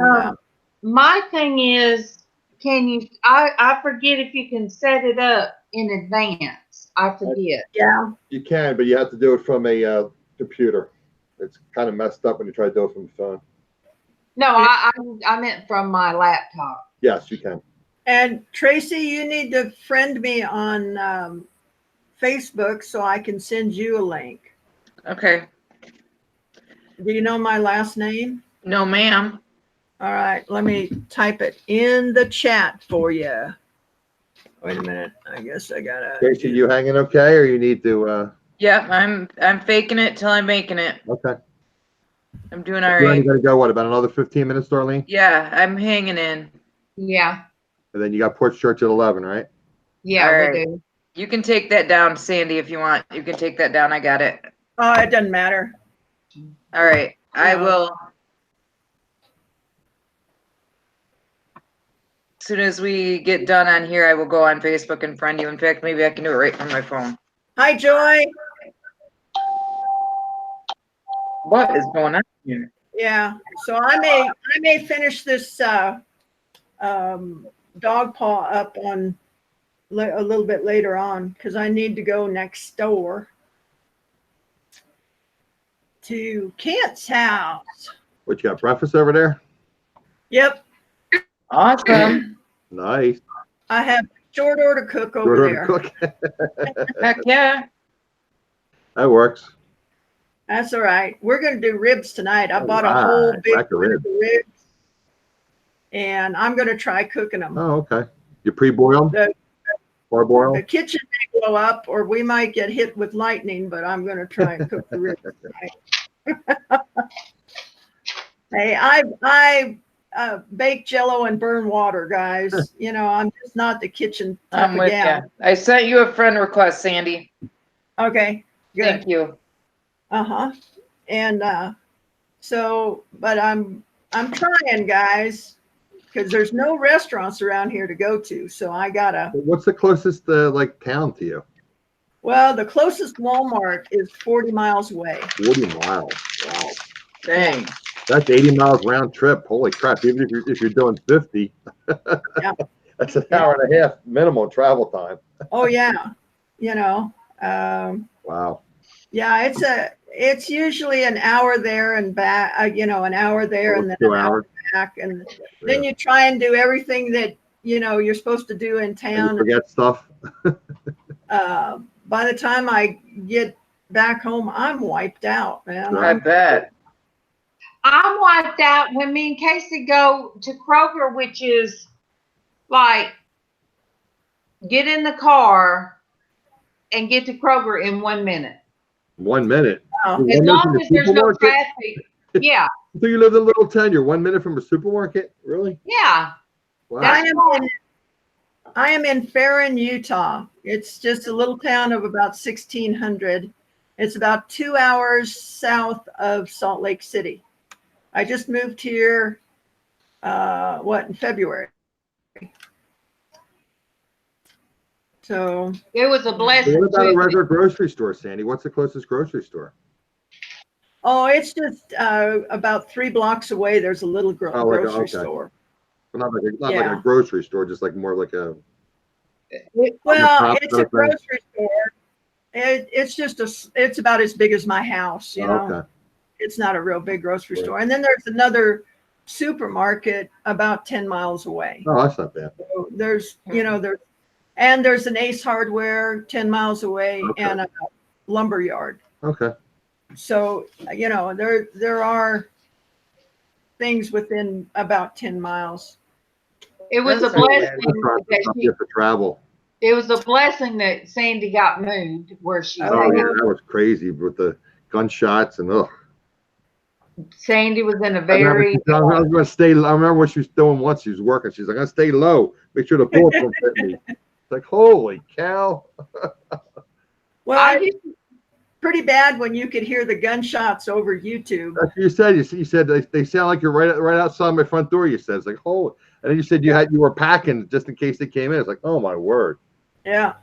my thing is, can you? I forget if you can set it up in advance. I forget. Yeah, you can, but you have to do it from a computer. It's kind of messed up when you try to do it from the phone. No, I meant from my laptop. Yes, you can. And Traci, you need to friend me on Facebook so I can send you a link. Okay. Do you know my last name? No, ma'am. All right, let me type it in the chat for you. Wait a minute. I guess I gotta. Traci, you hanging okay, or you need to? Yep, I'm faking it till I'm making it. Okay. I'm doing all You're only right. gonna go what, about another 15 minutes, Darlene? Yeah, I'm hanging in. Yeah. And then you got Porch Church at 11, right? Yeah, All we right. do. You can take that down, Sandy, if you want. You can take that down. I got it. Oh, it doesn't matter. All right. I will. As soon as we get done on here, I will go on Facebook and friend you. In fact, maybe I can do it right from my phone. Hi, Joy. What is going on here? Yeah. So I may finish this dog paw up on a little bit later on because I need to go next door to Kent's house. What, you got breakfast over there? Yep. Awesome. Nice. I have short order cook over there. Cook. Heck yeah. That works. That's all right. We're going to do ribs tonight. I bought a Right. whole big Rack of ribs. ribs, and I'm going to try cooking them. Oh, okay. You pre-boil them? Or boil? The kitchen may blow up, or we might get hit with lightning, but I'm going to try and cook the ribs tonight. Hey, I bake Jello and burn water, guys. You know, I'm just not the kitchen type I'm of with gal. you. I sent you a friend request, Sandy. Okay, good. Thank you. And so, but I'm trying, guys, because there's no restaurants around here to go to. So I gotta. What's the closest like town to you? Well, the closest Walmart is 40 miles away. 40 miles. Wow. Dang. That's 80 miles round trip. Holy crap! Even if you're doing 50, Yeah. That's an hour and a half minimum travel time. Oh yeah, you know. Wow. Yeah, it's usually an hour there and back. You know, an hour there and then 2 an hour hours. back, and then you try and do everything that you know you're supposed to do in And town. you forget stuff. By the time I get back home, I'm wiped out, man. I bet. I'm wiped out when me and Casey go to Kroger, which is like get in the car and get to Kroger in 1 minute. 1 minute. Oh. As long as there's no traffic. Yeah. So you live in Little Town. You're 1 minute from a supermarket? Really? Yeah. Wow. I am in Farron, Utah. It's just a little town of about 1,600. It's about 2 hours south of Salt Lake City. I just moved here, in February. So it was a blessing. What about a regular grocery store, Sandy? What's the closest grocery store? Oh, it's just about 3 blocks away. There's a little grocery store. Well, not like a grocery store, just like more like a. Well, it's a grocery store. It's about as big as my house. You know, okay. It's not a real big grocery store. And then there's another supermarket about 10 miles away. Oh, that's not bad. So there's, And there's an Ace Hardware 10 miles away and a lumber yard. Okay. So, you know, there are things within about 10 miles. It was a That's not blessing bad. that she, For travel. it was a blessing that Sandi got moved where she Oh yeah, was. that was crazy with the gunshots and Sandi was in a I remember, very. I was gonna stay. I remember what she was doing once. She was working. She's like, "I'm gonna stay low. Make sure the bullets don't hit me." It's like, holy cow! Well, pretty bad when you could hear the gunshots over YouTube. That's what you said. You said they sound like you're right outside my front door. You said it's like, holy. And then you said you were packing just in case they came in. It's like, oh my word. Yeah.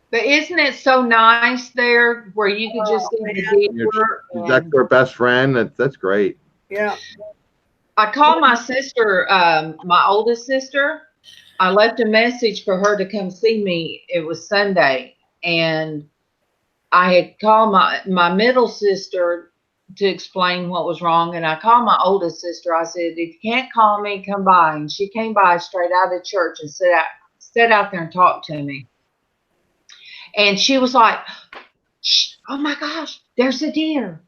But isn't it so nice there where you could just see the deer? That's your best friend. That's great. Yeah. I called my sister, my oldest sister. I left a message for her to come see me. It was Sunday, and I had called my middle sister to explain what was wrong, and I called my oldest sister. I said, if you can't call me, come by. And she came by straight out of church and sat out there and talked to me. And she was like, shh, oh my gosh, there's a deer.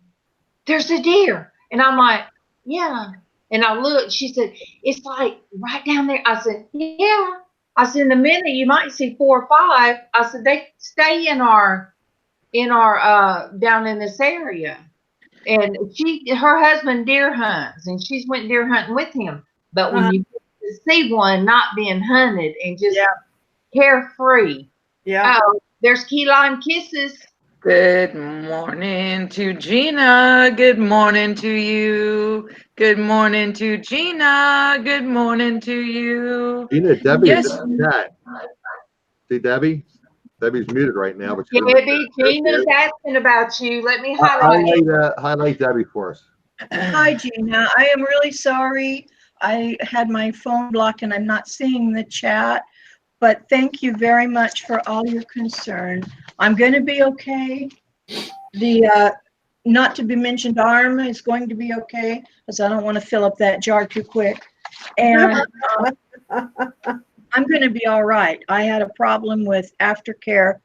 There's a deer. And I'm like, yeah. And I looked, she said, it's like right down there. I said, yeah. I said, in a minute, you might see 4 or 5. I said, they stay in our down in this area. And her husband deer hunts, and she's went deer hunting with him. But when you see one not being hunted and just carefree, there's key lime kisses. Good morning to Geanna. Good morning to you. Good morning to Geanna. Good morning to you. Geanna, Debbie, yes. See Debbie? Debbie's muted right now. But Debbie, Geanna's asking about you. Let me highlight Debbie for us. Hi, Geanna. I am really sorry. I had my phone blocked and I'm not seeing the chat. But thank you very much for all your concern. I'm going to be okay. The not to be mentioned arm is going to be okay, because I don't want to fill up that jar too quick. And I'm going to be all right. I had a problem with aftercare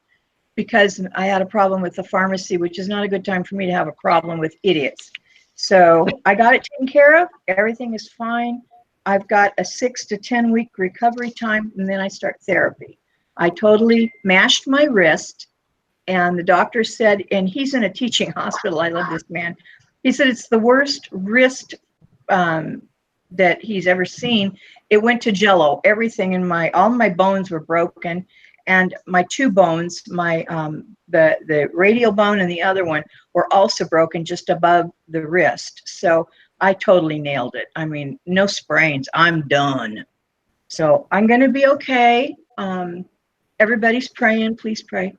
because I had a problem with the pharmacy, which is not a good time for me to have a problem with idiots. So I got it taken care of. Everything is fine. I've got a 6 to 10 week recovery time, and then I start therapy. I totally mashed my wrist, and the doctor said, and he's in a teaching hospital. I love this man. He said it's the worst wrist that he's ever seen. It went to jello. Everything in all my bones were broken, and my 2 bones, my the radial bone and the other one, were also broken just above the wrist. So I totally nailed it. I mean, no sprains. I'm done. So I'm going to be okay. Everybody's praying. Please pray.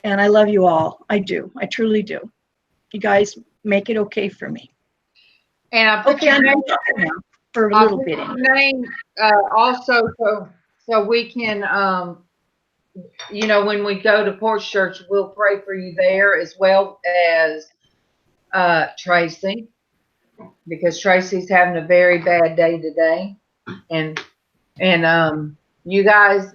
And I love you all. I do. I truly do. You guys make it okay for me. And I put your name for a little bit. Name also so we can, you know, when we go to Porch Church, we'll pray for you there, as well as Traci, because Traci's having a very bad day today, and you guys.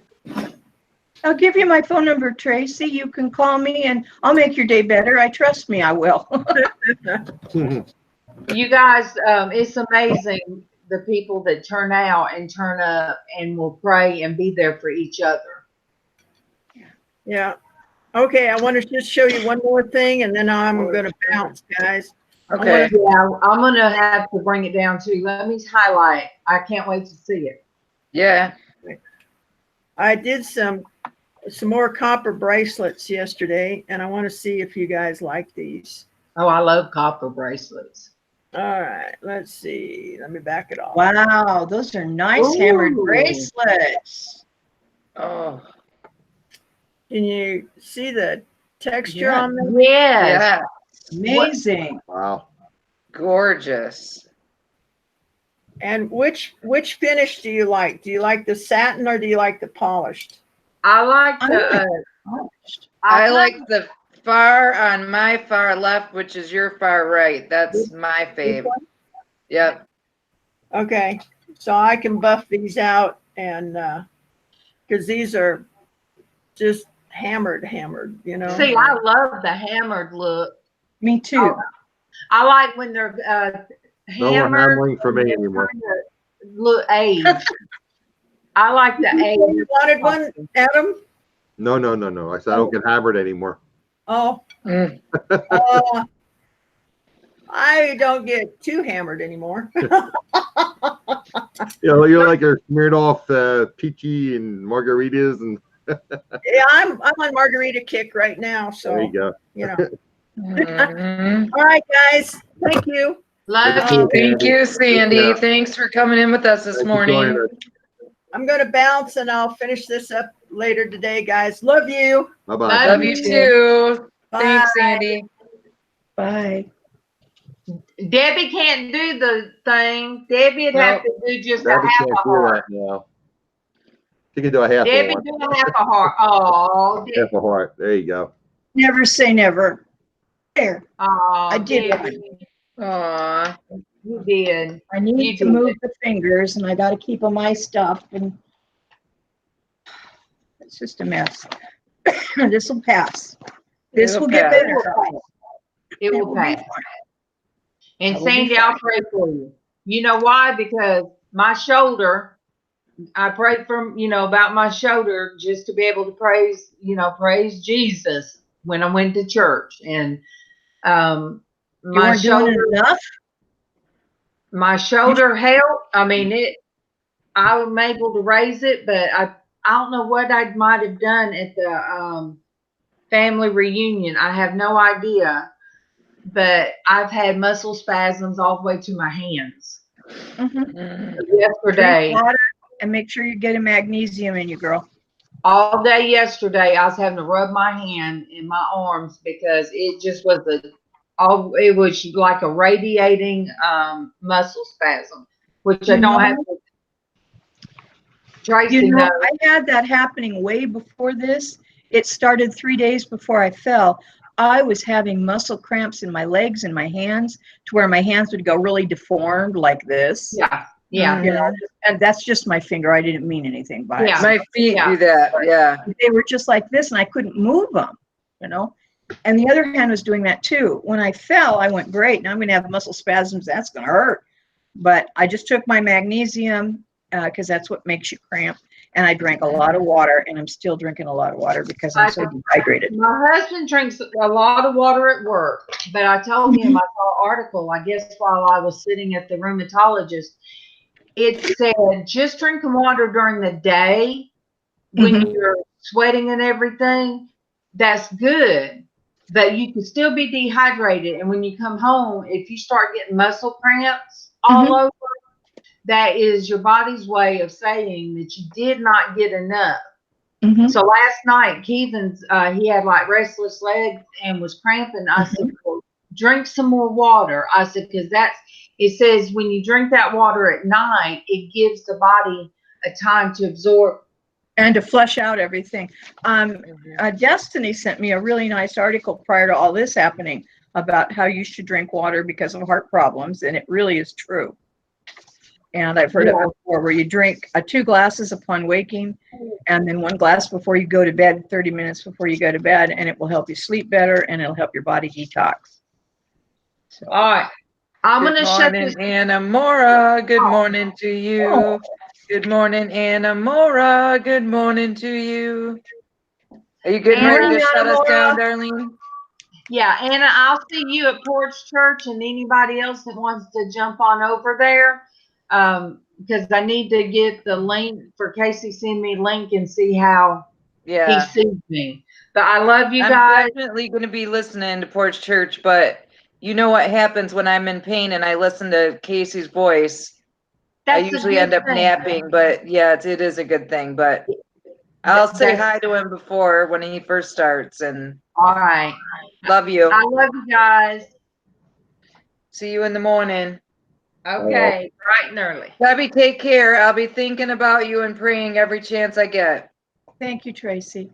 I'll give you my phone number, Traci. You can call me and I'll make your day better. I trust me, I will. You guys, it's amazing the people that turn out and turn up and will pray and be there for each other. Yeah. Okay, I want to just show you one more thing, and then I'm going to bounce, guys. Okay. I'm going to have to bring it down too. Let me highlight. I can't wait to see it. Yeah. I did some more copper bracelets yesterday, and I want to see if you guys like these. Oh, I love copper bracelets. All right, let's see. Let me back it off. Wow, those are nice hammered bracelets. Oh. Can you see the texture on them? Yes. Yeah. Amazing. Wow. Gorgeous. And which finish do you like? Do you like the satin or do you like the polished? I like the I like the far on my far left, which is your far right. That's my fave. Yep. Okay, so I can buff these out, and because these are just hammered, you know. See, I love the hammered look. Me too. I like when they're No more hammered. hammering for me anymore. Look aged. I like the age. You wanted one, Adam? No. I said I don't get hammered anymore. Oh. I don't get too hammered anymore. You're like you're smeared off peachy and margaritas and. Yeah, I'm on margarita kick right now. So there you go. You know. All right, guys. Thank you. Love you. Thank you, Sandy. Thanks for coming in with us this morning. I'm going to bounce and I'll finish this up later today, guys. Love you. Bye-bye. Love you too. Bye. Thanks, Sandy. Bye. Debbie can't do the thing. Debbie would have to do just a half a heart. No. She can do a half Debbie a heart. do a half a heart. Oh, Half a heart. There you go. Never say never. There. Oh, I did. Aw. You did. I need to move the fingers, and I got to keep them iced up, and it's just a mess. This will pass. This will get better. It will pass. And Sandy, I'll pray for you. You know why? Because my shoulder, I prayed from, about my shoulder just to be able to praise Jesus when I went to church. And my shoulder, enough? My shoulder helped. I mean, I'm able to raise it, but I don't know what I might have done at the family reunion. I have no idea. But I've had muscle spasms all the way to my hands. Yesterday. Drink water and make sure you get a magnesium in you, girl. All day yesterday, I was having to rub my hand in my arms because it just was it was like a radiating muscle spasm, which I don't have to. Traci, I had that happening way before this. It started 3 days before I fell. I was having muscle cramps in my legs and my hands to where my hands would go really deformed like this. Yeah. And that's just my finger. I didn't mean anything by it. My feet do that. Yeah. They were just like this, and I couldn't move them, And the other hand was doing that too. When I fell, I went, great. Now I'm going to have muscle spasms. That's going to hurt. But I just took my magnesium because that's what makes you cramp. And I drank a lot of water, and I'm still drinking a lot of water because I'm so dehydrated. My husband drinks a lot of water at work, but I told him, I saw an article, I guess while I was sitting at the rheumatologist, it said just drinking water during the day when you're sweating and everything, that's good. But you can still be dehydrated. And when you come home, if you start getting muscle cramps all over, that is your body's way of saying that you did not get enough. So last night, Keithan's, he had like restless legs and was cramping. I said, well, drink some more water. I said, because it says when you drink that water at night, it gives the body a time to absorb. And to flush out everything. Destinie sent me a really nice article prior to all this happening about how you should drink water because of heart problems. And it really is true. And I've heard it before where you drink 2 glasses upon waking and then 1 glass before you go to bed, 30 minutes before you go to bed, and it will help you sleep better and it'll help your body detox. So, all right. I'm going to shut this. Good morning, Anna Mora. Good morning to you. Good morning, Anna Mora. Good morning to you. Are you getting ready to shut us down, Darlene? Yeah, Anna, I'll see you at Porch Church and anybody else that wants to jump on over there. Because I need to get the link for Casey. Send me a link and see how he sees me. But I love you guys. I'm definitely going to be listening to Porch Church, but you know what happens when I'm in pain and I listen to Casey's voice. I usually end up napping, but yeah, it is a good thing. But I'll say hi to him before when he first starts. And all right, love you. I love you guys. See you in the morning. Okay, bright and early. Debbie, take care. I'll be thinking about you and praying every chance I get. Thank you, Traci.